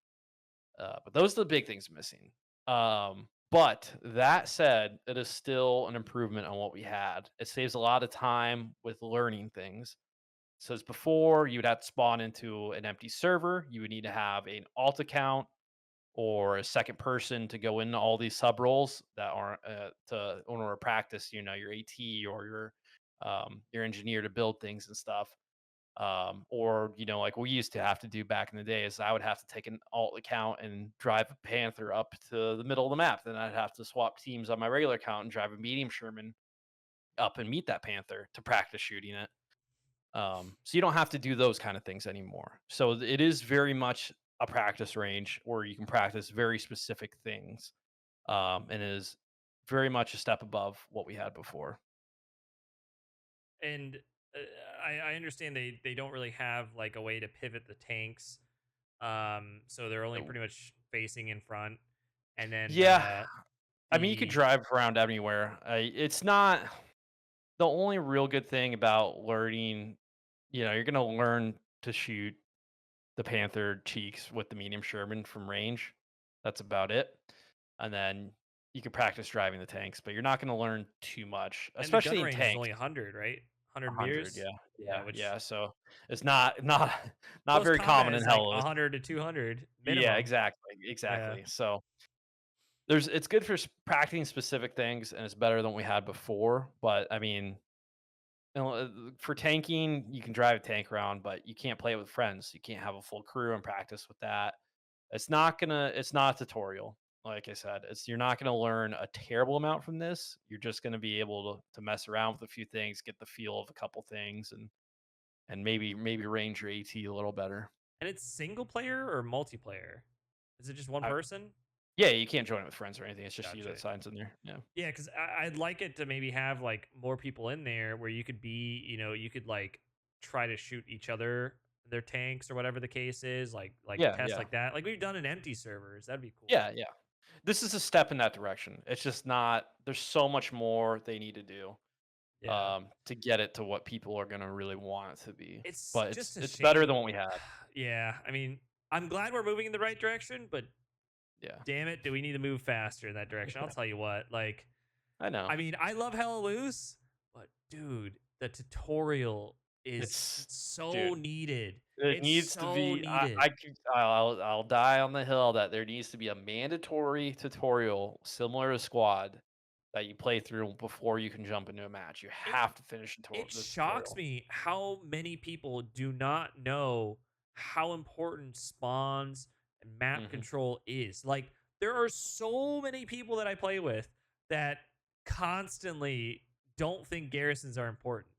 But those are the big things missing. But that said, it is still an improvement on what we had. It saves a lot of time with learning things. So as before, you would have to spawn into an empty server. You would need to have an alt account or a second person to go into all these sub roles that are to in order to practice. Your AT or your engineer to build things and stuff. Or like we used to have to do back in the day is I would have to take an alt account and drive a Panther up to the middle of the map. Then I'd have to swap teams on my regular account and drive a medium Sherman up and meet that Panther to practice shooting it. So you don't have to do those kind of things anymore. So it is very much a practice range where you can practice very specific things, and it is very much a step above what we had before. And uh, I understand they don't really have like a way to pivot the tanks. So they're only Uh, pretty much facing in front, and then Yeah, I mean you could the drive around anywhere. It's not the only real good thing about learning. You're gonna learn to shoot the Panther cheeks with the medium Sherman from range. That's about it. And then you can practice driving the tanks, but you're not going to learn too much, and the gun especially in range is tanks. only 100, right? 100 100, yeah, meters. Yeah, yeah, which yeah. So it's not not close very common combat in is like Hellas. 100 to 200 Yeah, minimum. exactly, Yeah. exactly. So it's good for practicing specific things, and it's better than we had before. But I mean, for tanking, you can drive a tank around, but you can't play it with friends. You can't have a full crew and practice with that. It's not a tutorial. Like I said, you're not gonna learn a terrible amount from this. You're just gonna be able to mess around with a few things, get the feel of a couple things, and maybe range your AT a little better. And it's single player or multiplayer? Is it just one I, person? yeah, you can't join it with friends or anything. It's just you Gotcha. that signs in there. Yeah. Yeah, because I'd like it to maybe have like more people in there where you could be, you could like try to shoot each other, their tanks or whatever the case is, like Yeah, tests yeah. like that. Like we've done in empty servers. That'd be cool. Yeah, yeah. This is a step in that direction. It's just not there's so much more they need to do Yeah. to get it to what people are gonna really want it to be. It's But just a it's better shame. than what we had. Yeah. I mean, I'm glad we're moving in the right direction, but Yeah. damn it, do we need to move faster in that direction? I'll tell you what. Like, I know. I mean, I love Hella Loose, but dude, the tutorial is It's so dude, needed. it It's needs to so be needed. I'll die on the hill that there needs to be a mandatory tutorial similar to Squad that you play through before you can jump into a match. You It have to finish it the shocks tutorial. me how many people do not know how important spawns and map Mhm. control is. Like there are so many people that I play with that constantly don't think garrisons are important.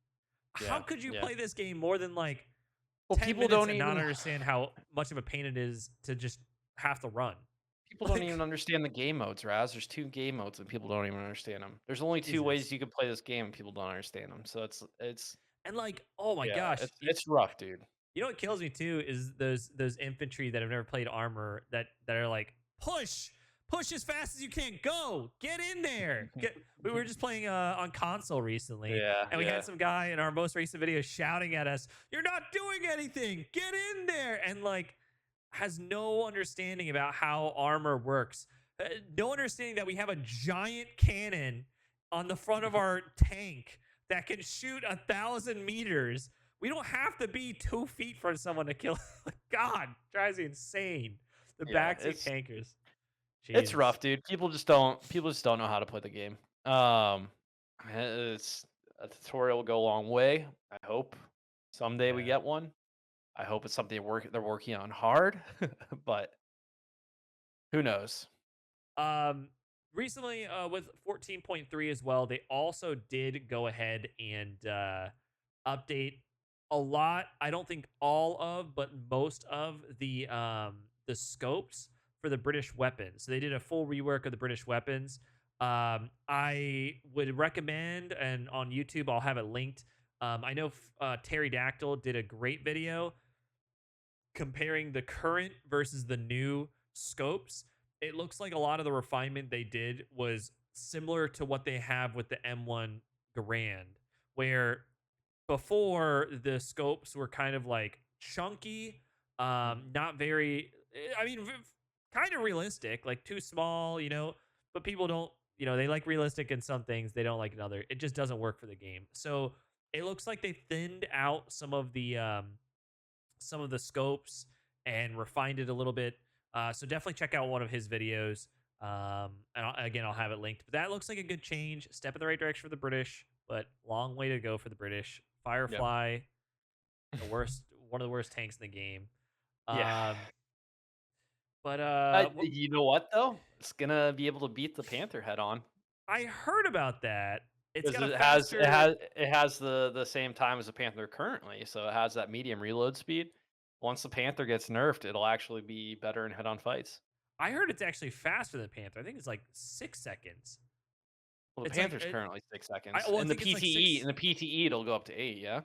How Yeah, could you yeah. play this game more than like Well, 10 minutes and not understand how much of a pain it is to just have to run? people don't even Like understand the game modes, Raz. There's 2 game modes and people don't even understand them. There's only 2 ways Jesus. you can play this game and people don't understand them. So it's And like, oh my yeah, gosh, it's rough, dude. you know what kills me too is those infantry that have never played armor that are like push as fast as you can, go get in there. We were just playing on console recently, Yeah, and we yeah. had some guy in our most recent video shouting at us, "You're not doing anything. Get in there!" And like has no understanding about how armor works. No understanding that we have a giant cannon on the front of our tank that can shoot 1,000 meters. We don't have to be 2 feet from someone to kill. God, drives me insane. The Yeah, backseat tankers. it's Jesus. rough, dude. People just don't know how to play the game. It's a tutorial will go a long way. I hope someday we Yeah. get one. I hope it's something they're working on hard, but who knows? Um, recently, with 14.3 as well, they also did go ahead and update a lot. I don't think all of, but most of the scopes for the British weapons. So they did a full rework of the British weapons. I would recommend, and on YouTube, I'll have it linked. I know Pterodactyl did a great video comparing the current versus the new scopes. It looks like a lot of the refinement they did was similar to what they have with the M1 Garand, where before the scopes were kind of like chunky, Mhm. not very, I mean, kind of realistic, like too small, but people don't, they like realistic in some things, they don't like in other. It just doesn't work for the game. So it looks like they thinned out some of the scopes and refined it a little bit. So definitely check out one of his videos. And again, I'll have it linked. But that looks like a good change, step in the right direction for the British, but long way to go for the British. Yep. Firefly, the worst, one of the worst tanks in the game. Yeah. Um, but You know what though? It's gonna be able to beat the Panther head on I heard about that. It's because got a it has it faster. has it has the same time as the Panther currently, so it has that medium reload speed. Once the Panther gets nerfed, it'll actually be better in head-on fights. I heard it's actually faster than Panther. I think it's like 6 seconds. Well, the It's like Panther's currently 6 I seconds. well, I think it's like In six. the PTE, it'll go up to 8, yeah?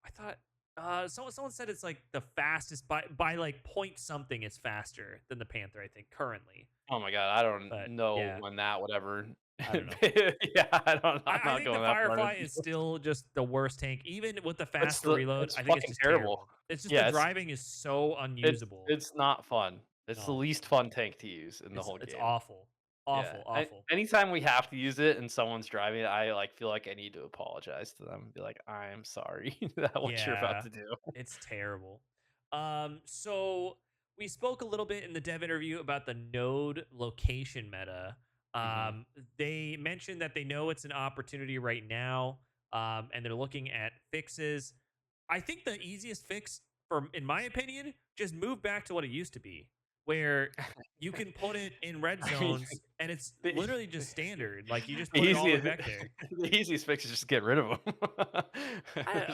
I thought someone said it's like the fastest by like point something. It's faster than the Panther. I think currently, Oh my god, I don't but know yeah, when that would ever I don't know. Yeah, I'm I not think the going that far into Firefly is details. still just the worst tank. Even with the faster reload, It's I think it's fucking just terrible. terrible. It's just the Yeah, driving is so unusable. it's not fun. It's the No, least fun tank to use in the whole it's game. awful, Yeah, awful, awful. anytime we have to use it and someone's driving it, I, like, feel like I need to apologize to them and be like, "I am sorry that what you're about Yeah, to do." it's terrible. So we spoke a little bit in the dev interview about the node location meta. Mhm. They mentioned that they know it's an opportunity right now, and they're looking at fixes. I think the easiest fix, for in my opinion, just move back to what it used to be, where you can put it in red I mean, zones, and it's the literally just standard. Like you just the put it all the way easiest back there. the easiest fix is just get rid of them.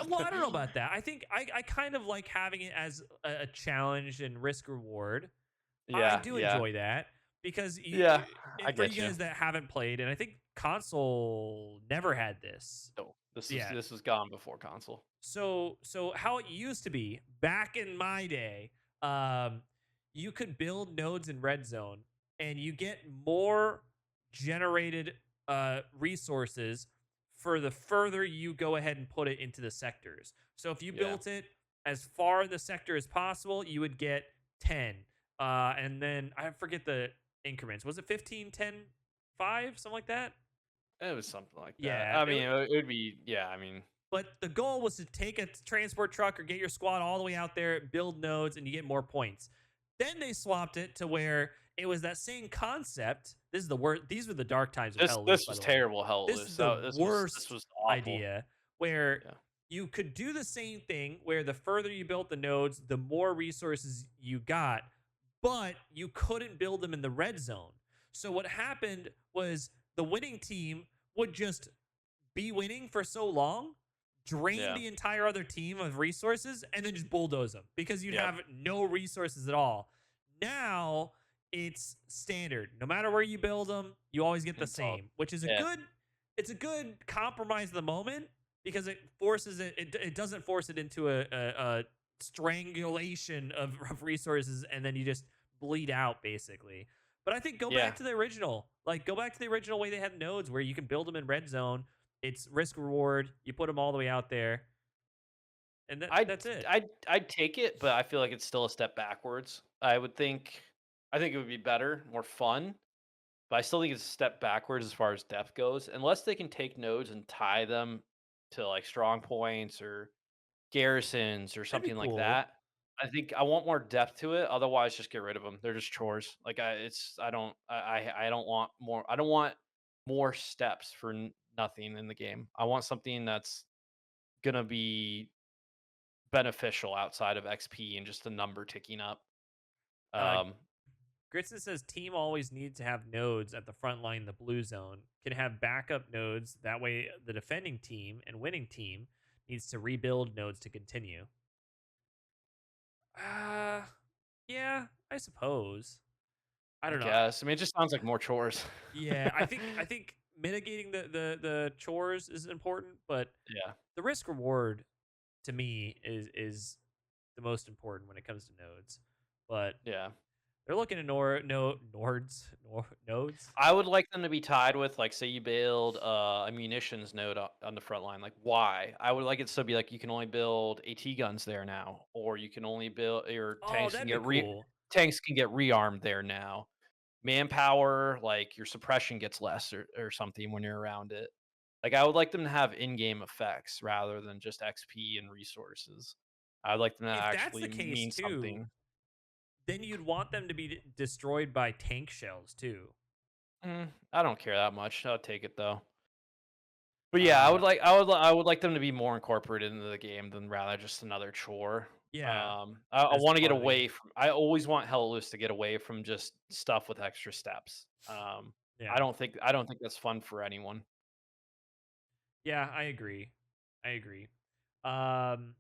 Well, I don't know about that. I think I kind of like having it as a challenge and risk reward. I Yeah, do yeah. enjoy that because Yeah, I for you get you. guys that haven't played, and I think console never had this. No, Yeah, this was gone before console. so how it used to be back in my day, um, you could build nodes in red zone and you get more generated resources for the further you go ahead and put it into the sectors. So if you Yeah. built it as far in the sector as possible, you would get 10. And then I forget the increments. Was it 15, 10, 5, something like that? It was something like that. Yeah, I mean, it would be yeah, I mean, but the goal was to take a transport truck or get your squad all the way out there, build nodes, and you get more points. Then they swapped it to where it was that same concept. This is the worst. These were the dark times of Hell Loose, this by was the way. terrible hell This loose. is the This worst was awful. idea where Yeah. you could do the same thing where the further you built the nodes, the more resources you got, but you couldn't build them in the red zone. So what happened was the winning team would just be winning for so long, drain Yeah. the entire other team of resources, and then just bulldoze them because you'd Yep. have no resources at all. Now it's standard. No matter where you build them, you always get the It's all same, which is a yeah. good. It's a good compromise of the moment because it forces it. It doesn't force it into a strangulation of resources, and then you just bleed out basically. But I think go Yeah. back to the original. Like go back to the original way they had nodes where you can build them in red zone. It's risk reward. You put them all the way out there, and that's it. I'd take it, but I feel like it's still a step backwards. I think it would be better, more fun, but I still think it's a step backwards as far as depth goes, unless they can take nodes and tie them to like strong points or garrisons or That'd be something like cool. that. I think I want more depth to it. Otherwise, just get rid of them. They're just chores. Like I don't want more. I don't want more steps for nothing in the game. I want something that's gonna be beneficial outside of XP and just a number ticking up. Uh, Um, Gritson says team always needs to have nodes at the front line. The blue zone can have backup nodes. That way, the defending team and winning team needs to rebuild nodes to continue. Uh, yeah, I suppose. I I don't know. guess. I mean, it just sounds like more chores. Yeah, I think mitigating the chores is important, but Yeah, the risk reward to me is the most important when it comes to nodes. But yeah. they're looking at nodes. I would like them to be tied with, like, say you build a munitions node on the front line. Like, why? I would like it to be like you can only build AT guns there now, or you can only build your Oh, that'd be cool. tanks can get rearmed there now. Manpower, like your suppression gets less or something when you're around it. Like I would like them to have in-game effects rather than just XP and resources. I'd like them to If that's actually the case mean too, something. then you'd want them to be destroyed by tank shells too. I don't care that much. I'll take it though. But yeah, Uh, I would like them to be more incorporated into the game than rather just another chore. yeah, I as want to get part of the away game. from. I always want Hell Loose to get away from just stuff with extra steps. Yeah. I don't think that's fun for anyone. Yeah, I agree. I agree. Um,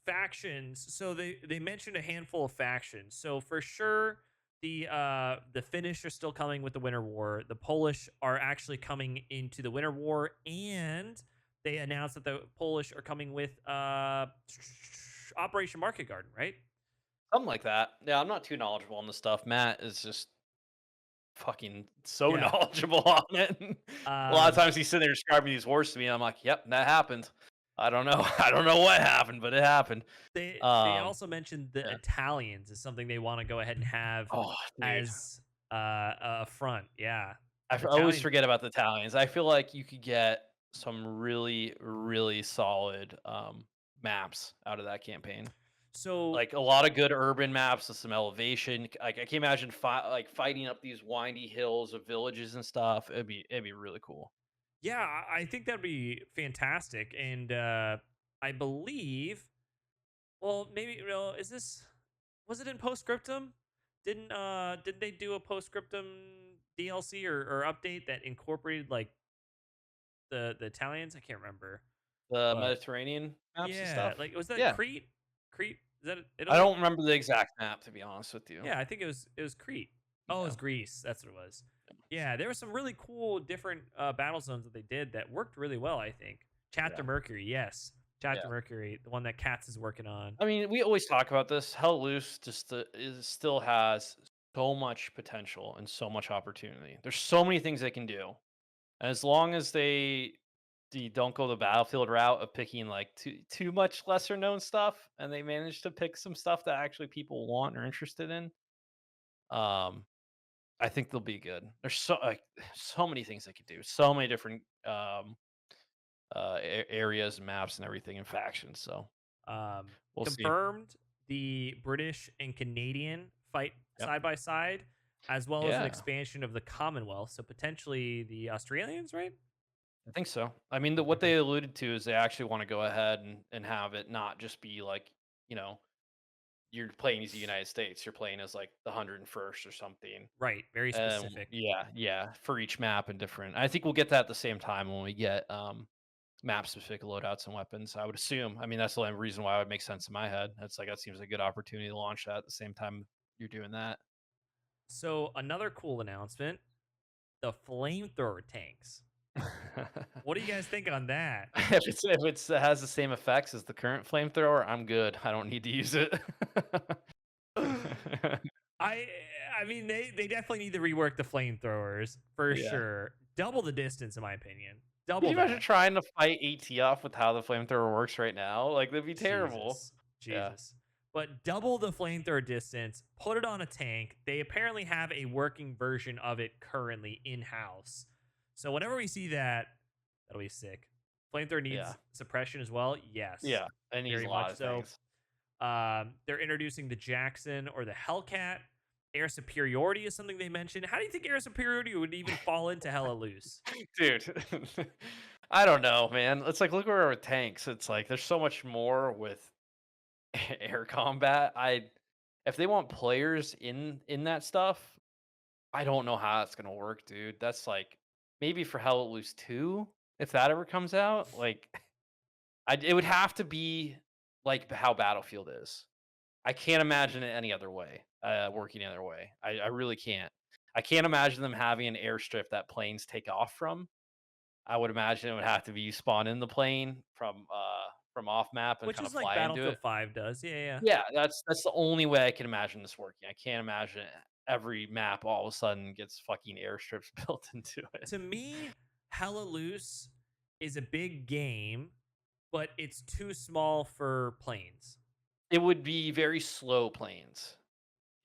factions. So they mentioned a handful of factions. So for sure, the Finnish are still coming with the Winter War. The Polish are actually coming into the Winter War, and they announced that the Polish are coming with Operation Market Garden. Right? Something like that. Yeah, I'm not too knowledgeable on this stuff. Matt is just fucking so Yeah. knowledgeable on it. A lot of Um, times he's sitting there describing these wars to me, and I'm like, "Yep, that happened." I don't know. I don't know what happened, but it happened. they Um, also mentioned the yeah. Italians is something they want to go ahead and have Oh, dude. as a front. Yeah, I always Italian. forget about the Italians. I feel like you could get some really, really solid maps out of that campaign. So Like a lot of good urban maps with some elevation. Like I can imagine fighting up these windy hills of villages and stuff. It'd be really cool. yeah, I think that'd be fantastic. And I believe, well, maybe is this was it in Postscriptum? Did they do a Postscriptum DLC or update that incorporated like the Italians? I can't remember, The but Mediterranean maps and yeah, stuff. like was that Yeah, Crete? Crete, is that I Italy? don't remember the exact map to be honest with you. Yeah, I think it was Crete. Oh, it Yeah. was Greece. That's what it was. Yeah, there were some really cool different battle zones that they did that worked really well. I think Chapter Yeah. Mercury, yes, Chapter Yeah. Mercury, the one that Katz is working on. I mean, we always talk about this. Hell Loose just still has so much potential and so much opportunity. There's so many things they can do. And as long as they don't go the battlefield route of picking like too much lesser known stuff, and they manage to pick some stuff that actually people want or interested in, um, I think they'll be good. There's so many things they could do, so many different areas and maps and everything and factions. So Um, we'll see. confirmed the British and Canadian fight Yep. side by side, as well as an Yeah. expansion of the Commonwealth. So potentially the Australians, right? I think so. I mean, what they alluded to is they actually want to go ahead and have it not just be like, you know, you're playing as the United States, you're playing as like the 101st or something. Right, very specific. Yeah, yeah, for each map and different. I think we'll get that at the same time when we get map specific loadouts and weapons. I would assume. I mean, that's the only reason why it would make sense in my head. It's like that seems like a good opportunity to launch that at the same time you're doing that. So another cool announcement: the flamethrower tanks. What do you guys think on that? If it's has the same effects as the current flamethrower, I'm good. I don't need to use it. I I mean they definitely need to rework the flamethrowers for Yeah. sure. Double the distance in my opinion. Can Double you imagine that. trying to fight AT off with how the flamethrower works right now? Like, that'd be terrible. Jesus. Yeah. Jesus. But double the flamethrower distance, put it on a tank. They apparently have a working version of it currently in-house. So whenever we see that, that'll be sick. Flamethrower Yeah. needs suppression as well. Yes. Yeah. It needs Very a lot much of so. things. They're introducing the Jackson or the Hellcat. Air superiority is something they mentioned. How do you think air superiority would even fall into Hella Loose? Dude. I don't know, man. It's like look where we're with tanks. It's like there's so much more with air combat. I if they want players in that stuff, I don't know how that's gonna work, dude. That's like maybe for Hell Let Loose 2, if that ever comes out. Like it would have to be like how Battlefield is. I can't imagine it any other way, working any other way. I really can't. I can't imagine them having an airstrip that planes take off from. I would imagine it would have to be you spawn in the plane from off map and Which kind of is like fly into Battlefield it. 5 does. Yeah, yeah. Yeah, that's the only way I can imagine this working. I can't imagine every map all of a sudden gets fucking airstrips built into it. To me, Hella Loose is a big game, but it's too small for planes. It would be very slow planes.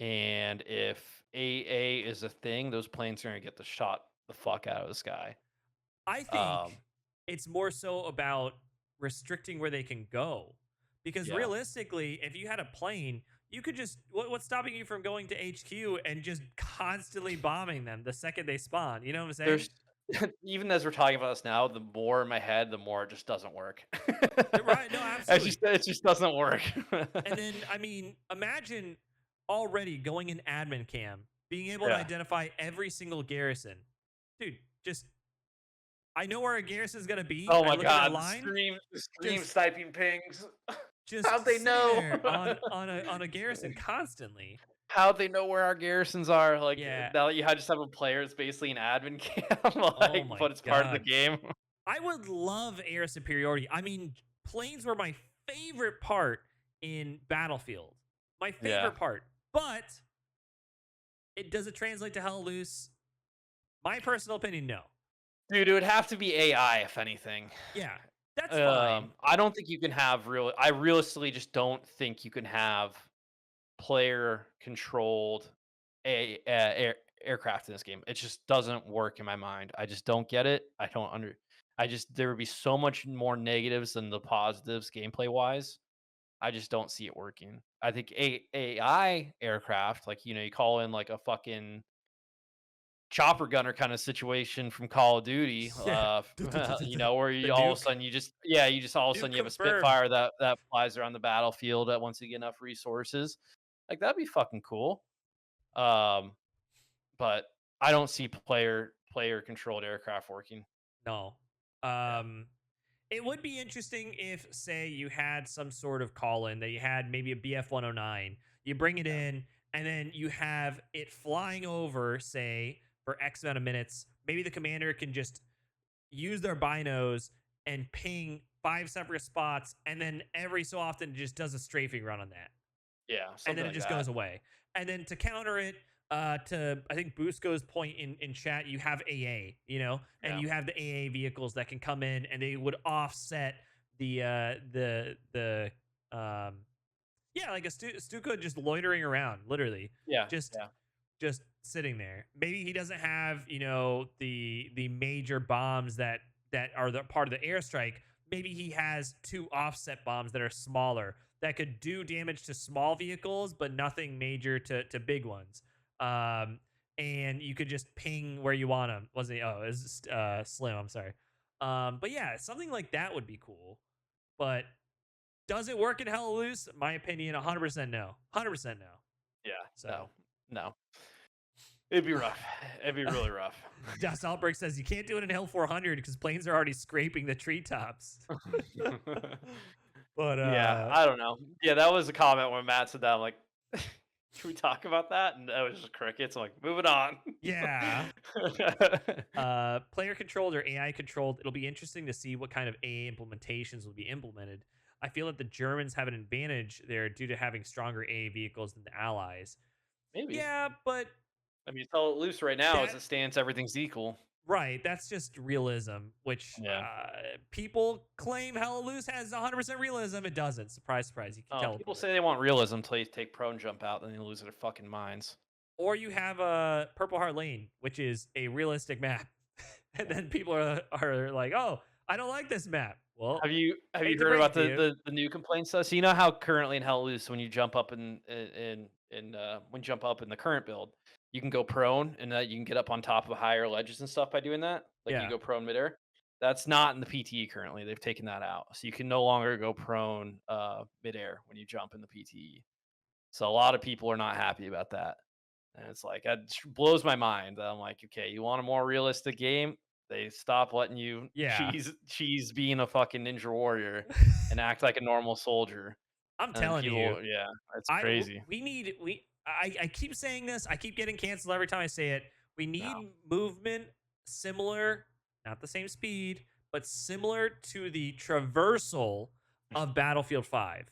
And if AA is a thing, those planes are gonna get the shot the fuck out of the sky. I Um, think it's more so about restricting where they can go. Because yeah. realistically, if you had a plane, you could just what's stopping you from going to HQ and just constantly bombing them the second they spawn? You know what I'm There's saying? Even as we're talking about this now, the more in my head, the more it just doesn't work. Right? No, absolutely. It just doesn't work. And then, I mean, imagine already going in admin cam, being able to Yeah. identify every single garrison. Dude, just I know where a garrison is gonna be. Oh I my look at their god, line, the stream just sniping pings. How'd just they sitting know? there on a garrison constantly. How'd they know where our garrisons are? Like Yeah. now that you just have a player, it's basically an admin cam, Oh like, my but it's part of the god. game. I would love air superiority. I mean, planes were my favorite part in Battlefield. My Yeah. favorite part. But it does it translate to Hell Loose? My personal opinion, no. Dude, it would have to be AI if anything. Yeah, that's fine. I don't think you can have I realistically just don't think you can have player controlled aircraft in this game. It just doesn't work in my mind. I just don't get it. I just there would be so much more negatives than the positives gameplay wise. I just don't see it working. I think AI aircraft, like you call in like a fucking chopper gunner kind of situation from Call of Duty, Yeah. where The you all of a nuke. sudden you just all of a Nuke sudden you have a confirmed. Spitfire that flies around the battlefield at once you get enough resources. Like that'd be fucking cool. Um, but I don't see player controlled aircraft working. No. Yeah, It would be interesting if, say, you had some sort of call in that you had maybe a BF 109, you bring it yeah, in, and then you have it flying over, say, for X amount of minutes. Maybe the commander can just use their binos and ping 5 separate spots, and then every so often it just does a strafing run on that, yeah, and then something it like just that. goes away. And then to counter it, to I think Busco's point in chat, you have AA, and Yeah, you have the AA vehicles that can come in and they would offset the yeah, like a Stuka just loitering around, literally, yeah, just yeah, just sitting there. Maybe he doesn't have, the major bombs that are the part of the airstrike. Maybe he has two offset bombs that are smaller that could do damage to small vehicles, but nothing major to big ones. Um, and you could just ping where you want them. Was it? Oh, it was Slim. I'm sorry. But yeah, something like that would be cool. But does it work in Hell Loose? My opinion, 100% no. 100% no. yeah. So No, no, it'd be rough. It'd be really rough. Dust Outbreak says you can't do it in Hill 400 because planes are already scraping the treetops. But Yeah, I don't know. Yeah, that was a comment when Matt said that. I'm like, can we talk about that? And that was just crickets. I'm like, moving on. yeah, player controlled or AI controlled. It'll be interesting to see what kind of AI implementations will be implemented. I feel that the Germans have an advantage there due to having stronger AA vehicles than the Allies. Maybe. Yeah, but I mean, tell it loose right now as that it stands. Everything's equal. right, that's just realism, which Yeah. people claim Hell Loose has 100% realism. It doesn't. Surprise, surprise. You can People teleport. say they want realism until you take prone jump out, then they lose their fucking minds. Or you have a Purple Heart Lane, which is a realistic map, and Yeah. then people are like, "Oh, I don't like this map." Well, Have you hate to heard break it about to you. the new complaints though? So you know how currently in Hell Loose when you jump up when you jump up in the current build, you can go prone and you can get up on top of higher ledges and stuff by doing that. Like you Yeah, go prone midair. That's not in the PTE currently. They've taken that out. So you can no longer go prone midair when you jump in the PTE. So a lot of people are not happy about that. And it's like that blows my mind. I'm like, okay, you want a more realistic game? They stop letting you yeah. cheese being a fucking ninja warrior and act like a normal soldier. I'm And then telling you, people, yeah, it's crazy. we need we. I keep saying this. I keep getting canceled every time I say it. We No, need movement similar, not the same speed, but similar to the traversal of Battlefield 5.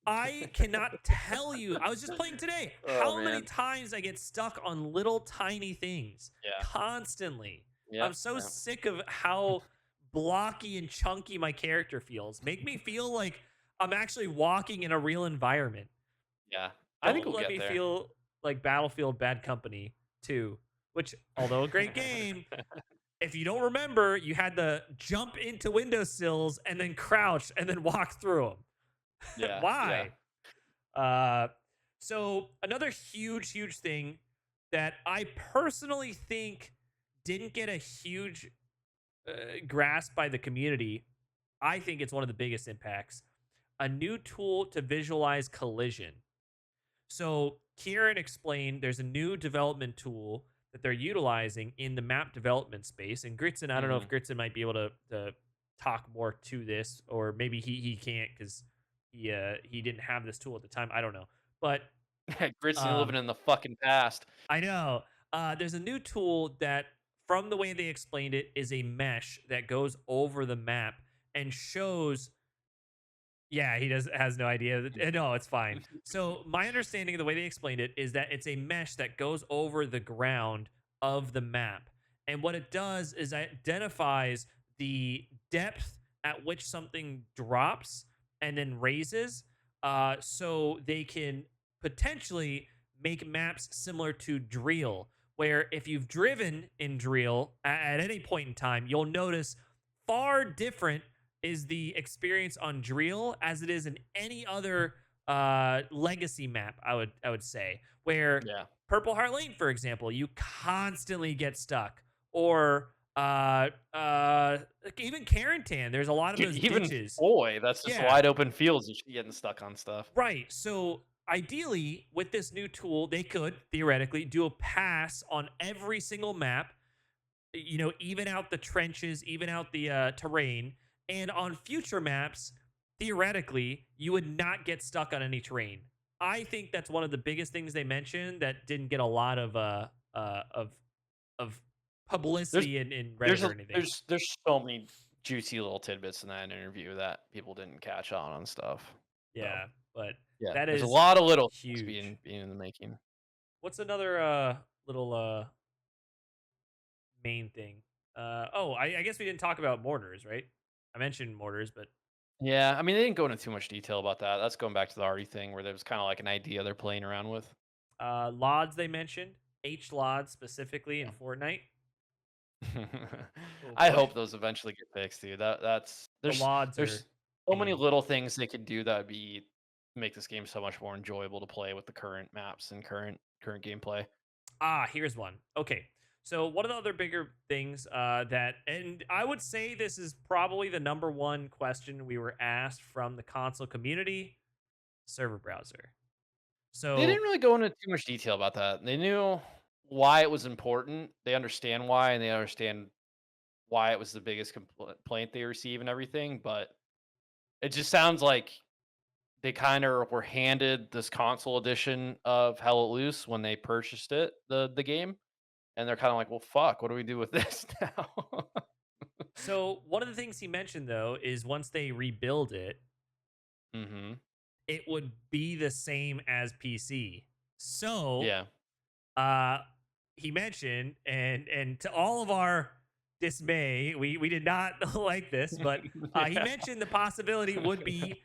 I cannot tell you. I was just playing today. oh How many man, times I get stuck on little tiny things yeah, constantly. yeah, I'm so yeah, sick of how blocky and chunky my character feels. Make me feel like I'm actually walking in a real environment. yeah. I think Don't we'll let get me there. feel like Battlefield Bad Company 2, which, although a great game, if you don't remember, you had to jump into windowsills and then crouch and then walk through them. Yeah, yeah, Why? Uh, so another huge thing that I personally think didn't get a huge grasp by the community, I think it's one of the biggest impacts. A new tool to visualize collision. So Kieran explained there's a new development tool that they're utilizing in the map development space. And Gritson, I don't know if Mhm. Gritson might be able to talk more to this, or maybe he can't because he didn't have this tool at the time. I don't know, but Grizzly living um, in the fucking past. I know there's a new tool that, from the way they explained it, is a mesh that goes over the map and shows. Yeah, he does has no idea. No, it's fine. So my understanding of the way they explained it is that it's a mesh that goes over the ground of the map. And what it does is it identifies the depth at which something drops and then raises. So they can potentially make maps similar to Drill, where if you've driven in Drill at any point in time, you'll notice far different is the experience on Drill as it is in any other legacy map. I would say, where Yeah. Purple Heart Lane, for example, you constantly get stuck, or even Carentan. There's a lot of Dude, those even ditches. boy, that's just Yeah, wide open fields. You should be getting stuck on stuff. right. So ideally, with this new tool, they could theoretically do a pass on every single map, even out the trenches, even out the terrain. And on future maps, theoretically, you would not get stuck on any terrain. I think that's one of the biggest things they mentioned that didn't get a lot of There's publicity in Reddit or anything. there's so many juicy little tidbits in that interview that people didn't catch on stuff. So Yeah, but yeah, that there's a is lot of little things huge. being in the making. What's another little main thing? Oh, I guess we didn't talk about mortars, right? I mentioned mortars, but Yeah, I mean they didn't go into too much detail about that. That's going back to the Artie thing where there was kind of like an idea they're playing around with. LODs they mentioned, H LODs specifically in Fortnite. Oh I boy, hope those eventually get fixed, dude. That's the LODs are there's so many pain. little things they could do that would be make this game so much more enjoyable to play with the current maps and current gameplay. Here's one. Okay, so one of the other bigger things and I would say this is probably the number one question we were asked from the console community: server browser. They So didn't really go into too much detail about that. They knew why it was important. They understand why, and they understand why it was the biggest complaint they receive and everything. But it just sounds like they kind of were handed this console edition of Hell Let Loose when they purchased it, the game, and they're kind of like, "Well, fuck, what do we do with this now?" so one of the things he mentioned though is once they rebuild it, hmm it would be the same as PC. So Yeah. uh he mentioned, and to all of our dismay, we did not like this, but he Yeah. mentioned the possibility would be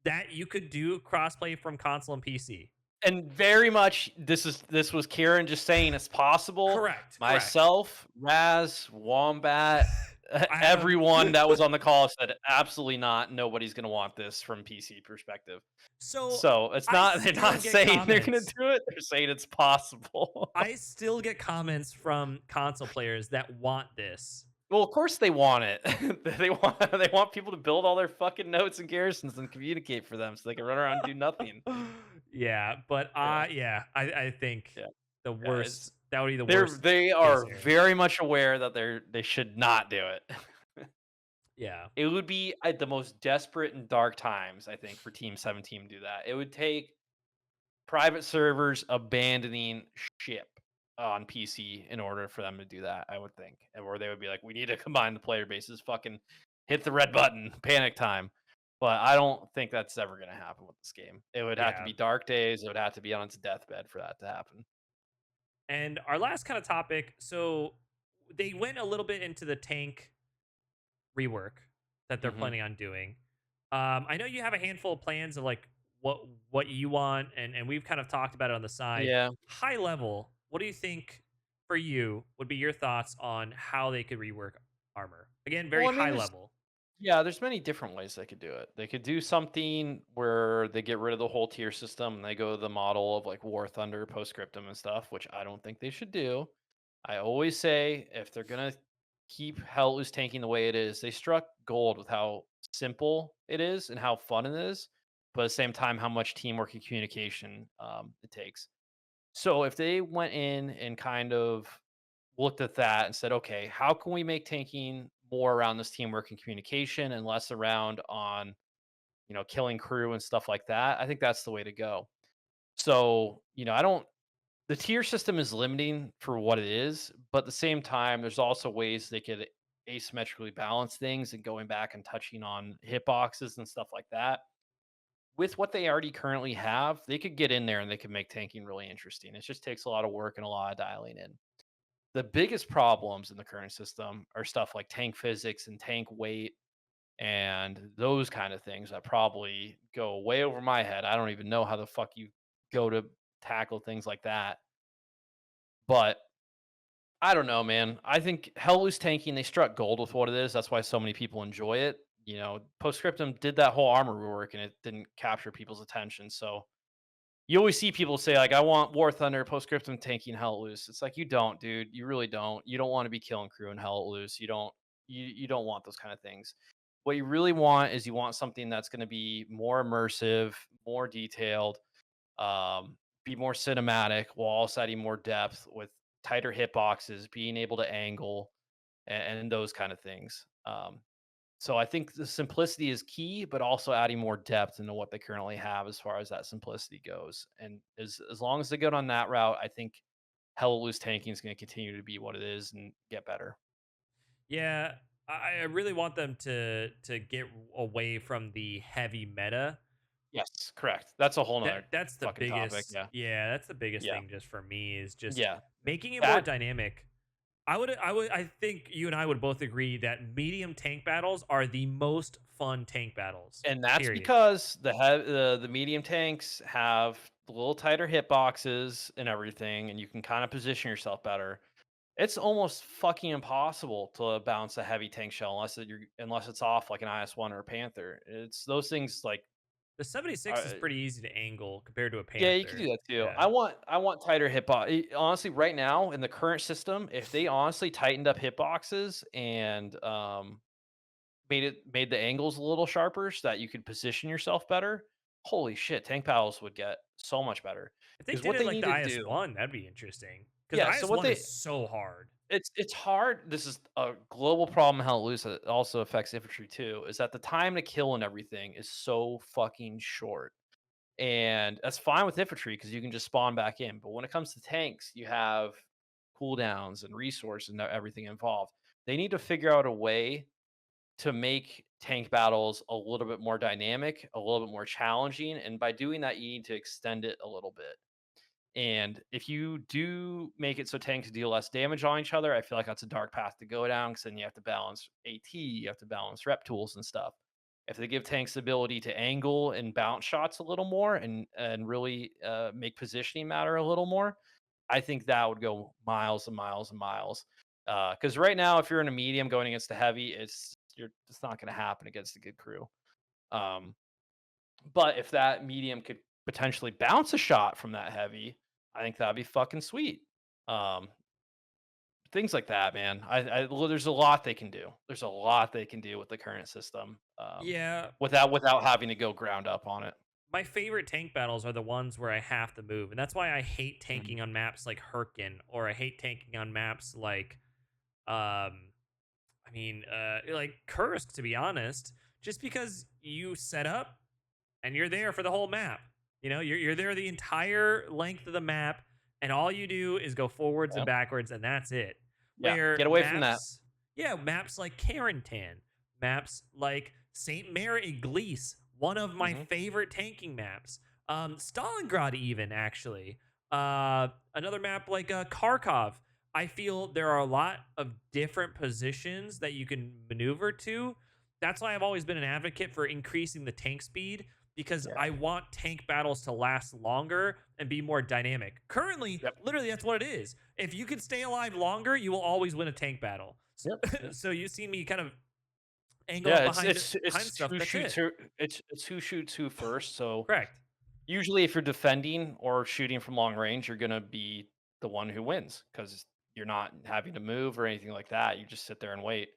that you could do crossplay from console and PC. And very much this was Kieran just saying it's possible. Correct. Myself, Raz, Wombat, I everyone that was on the call said absolutely not. Nobody's gonna want this from PC perspective. so So it's I not they're still not get saying they're gonna comments. do it. They're saying it's possible. I still get comments from console players that want this. Well, of course they want it. They want people to build all their fucking notes and garrisons and communicate for them so they can run around and do nothing. Yeah, but Yeah, I think yeah, the yeah. It's worst that would be the they're worst they case are scenario. very much aware that they should not do it. Yeah. It would be at the most desperate and dark times, I think, for Team 17 to do that. It would take private servers abandoning ship on PC in order for them to do that, I would think. And where they would be like, we need to combine the player bases, fucking hit the red button, panic time. But I don't think that's ever going to happen with this game. It would have to Yeah. be dark days. It would have to be on its deathbed for that to happen. And our last kind of topic, so they went a little bit into the tank rework that they're hmm planning on doing. I know you have a handful of plans of like what you want, and we've kind of talked about it on the side. Yeah. High level, what do you think for you would be your thoughts on how they could rework armor? Again, very Well, I high mean, there's level. yeah, there's many different ways they could do it. They could do something where they get rid of the whole tier system and they go to the model of like War Thunder, Postscriptum, and stuff, which I don't think they should do. I always say if they're gonna keep Hell Loose tanking the way it is, they struck gold with how simple it is and how fun it is, but at the same time, how much teamwork and communication it takes. So if they went in and kind of looked at that and said, okay, how can we make tanking more around this teamwork and communication and less around on killing crew and stuff like that? I think that's the way to go. So I don't the tier system is limiting for what it is, but at the same time, there's also ways they could asymmetrically balance things and going back and touching on hitboxes and stuff like that. With what they already currently have, they could get in there and they could make tanking really interesting. It just takes a lot of work and a lot of dialing in. The biggest problems in the current system are stuff like tank physics and tank weight and those kind of things that probably go way over my head. I don't even know how the fuck you go to tackle things like that. But I don't know, man. I think Hell Loose tanking, they struck gold with what it is. That's why so many people enjoy it. Postscriptum did that whole armor rework and it didn't capture people's attention. So you always see people say, like, I want War Thunder Postscriptum tanking Hell Loose. It's like you don't, dude. You really don't. You don't want to be killing crew in Hell Loose. You don't want those kind of things. What you really want is you want something that's going to be more immersive, more detailed, be more cinematic while also adding more depth with tighter hitboxes, being able to angle, and those kind of things. So I think the simplicity is key, but also adding more depth into what they currently have as far as that simplicity goes. And as long as they go on that route, I think Hell Loose tanking is going to continue to be what it is and get better. Yeah, I really want them to get away from the heavy meta. Yes, correct. That's a whole nother That's the fucking topic. biggest. Yeah, Yeah, that's the biggest yeah, thing just for me is just yeah. making it more That dynamic. I think you and I would both agree that medium tank battles are the most fun tank battles. And that's Period. because the medium tanks have a little tighter hitboxes and everything, and you can kind of position yourself better. It's almost fucking impossible to bounce a heavy tank shell unless it's off like an IS-1 or a Panther. It's those things like The 76 is uh, pretty easy to angle compared to a yeah, you can do Panther. that too. Yeah. I want tighter hitbox. Honestly, right now in the current system, if they honestly tightened up hitboxes and made the angles a little sharper so that you could position yourself better, holy shit, tank battles would get so much better. If they Because did what it they like need the to do, IS-1, that'd be interesting. Because the yeah. So what IS-1 they is so hard. it's hard. This is a global problem. How it loose it also affects infantry too. Is that the time to kill and everything is so fucking short, and that's fine with infantry because you can just spawn back in. But when it comes to tanks, you have cooldowns and resources and everything involved. They need to figure out a way to make tank battles a little bit more dynamic, a little bit more challenging, and by doing that, you need to extend it a little bit. And if you do make it so tanks deal less damage on each other, I feel like that's a dark path to go down because then you have to balance AT, you have to balance rep tools and stuff. If they give tanks the ability to angle and bounce shots a little more and really make positioning matter a little more, I think that would go miles and miles and miles. Because right now, if you're in a medium going against a heavy, it's not going to happen against a good crew. Um, but if that medium could potentially bounce a shot from that heavy, I think that'd be fucking sweet. Um, things like that, man. Well, there's a lot they can do. There's a lot they can do with the current system, Yeah, without having to go ground up on it. my favorite tank battles are the ones where I have to move, and that's why I hate Mhm. tanking on maps like Herkin, or I hate tanking on maps like, like Kursk, to be honest, just because you set up and you're there for the whole map. You're there the entire length of the map, and all you do is go forwards and Yeah, backwards, and that's it. yeah. Where Get away from that. maps like Carentan, maps like Saint Mary Iglesias, one of my Hmm. favorite tanking maps. Stalingrad, even actually. Another map like Kharkov. I feel there are a lot of different positions that you can maneuver to. That's why I've always been an advocate for increasing the tank speed because Yeah. I want tank battles to last longer and be more dynamic. Currently, Yep. literally, that's what it is. If you can stay alive longer, you will always win a tank battle. Yep. Yep. So you see me kind of angle up Yeah. behind It's stuff. who That's shoots it. who. It's who shoots who first. So Correct. usually, if you're defending or shooting from long range, you're gonna be the one who wins because you're not having to move or anything like that. You just sit there and wait.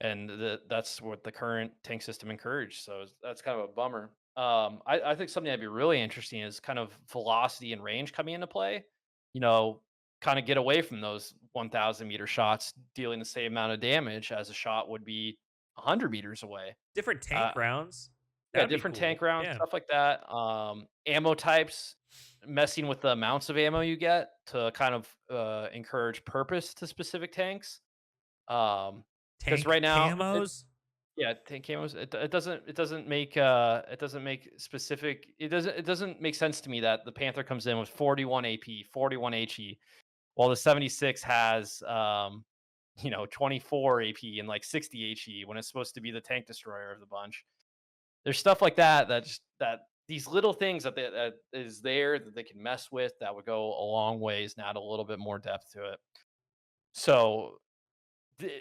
And that's what the current tank system encouraged. So that's kind of a bummer. I think something that'd be really interesting is kind of velocity and range coming into play. You know, kind of get away from those 1,000-meter shots, dealing the same amount of damage as a shot would be 100 meters away. Different Uh, tank rounds. yeah, That'd be different tank cool. rounds, Yeah. stuff like that. Ammo types, messing with the amounts of ammo you get to kind of encourage purpose to specific tanks. Because Tank right now, camos. yeah, tank camos. It doesn't make specific. It doesn't make sense to me that the Panther comes in with 41 AP, 41 HE, while the 76 has 24 AP and like 60 HE when it's supposed to be the tank destroyer of the bunch. There's stuff like that that these little things that is there that they can mess with that would go a long ways and add a little bit more depth to it. So the,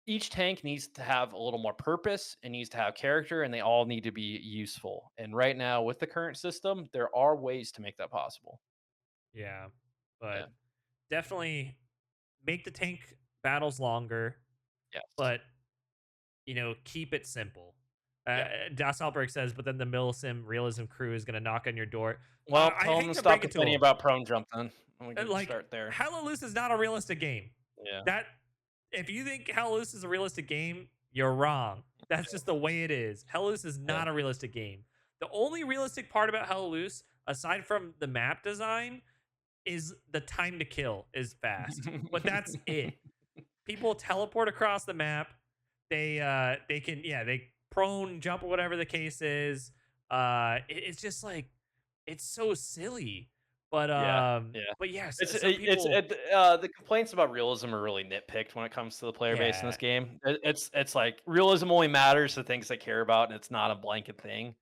each tank needs to have a little more purpose. It needs to have character, and they all need to be useful. And right now, with the current system, there are ways to make that possible. Yeah, Yeah. but definitely make the tank battles longer, Yes. but keep it simple. Yeah. Das Alberg says, but then the Milsim realism crew is going to knock on your door. Well, I tell them hate to to stop break it to complaining them. about prone jump then. And we can Like, start there. Hella Loose is not a realistic game. Yeah. That if you think Hella Loose is a realistic game, you're wrong. That's just the way it is. Hella Loose is Yeah. not a realistic game. The only realistic part about Hella Loose, aside from the map design, is the time to kill is fast. But that's it. People teleport across the map. They can they prone jump or whatever the case is. It's just like it's so silly. But Yeah. Yeah. some people The complaints about realism are really nitpicked when it comes to the player base in yeah this game. It's like realism only matters to things they care about, and it's not a blanket thing.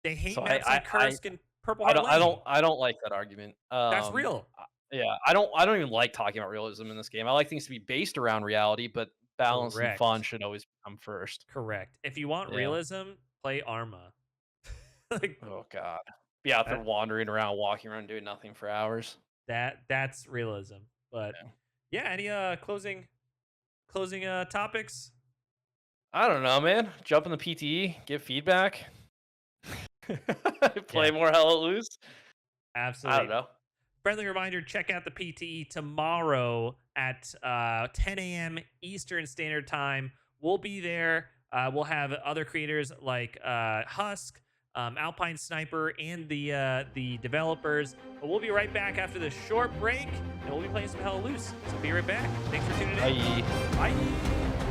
they hate So maps like Kursk and Purple Heart Lane. I don't like that argument. That's real. Yeah, I don't even like talking about realism in this game. I like things to be based around reality, but balance and fun Correct. should always come first. Correct. If you want Yeah. realism, play Arma. Like Oh god. Be out there that, wandering around, walking around, doing nothing for hours. that's realism. But Yeah. yeah, any closing topics? I don't know, man. Jump in the PTE, give feedback, Yeah, play more Hell Loose. I don't absolutely. know. Friendly reminder, check out the PTE tomorrow at 10 a.m. Eastern Standard Time. We'll be there. We'll have other creators like Husk, Alpine Sniper, and the developers. But we'll be right back after this short break, and we'll be playing some Hell Loose. So be right back. Thanks for tuning in. Bye. Bye.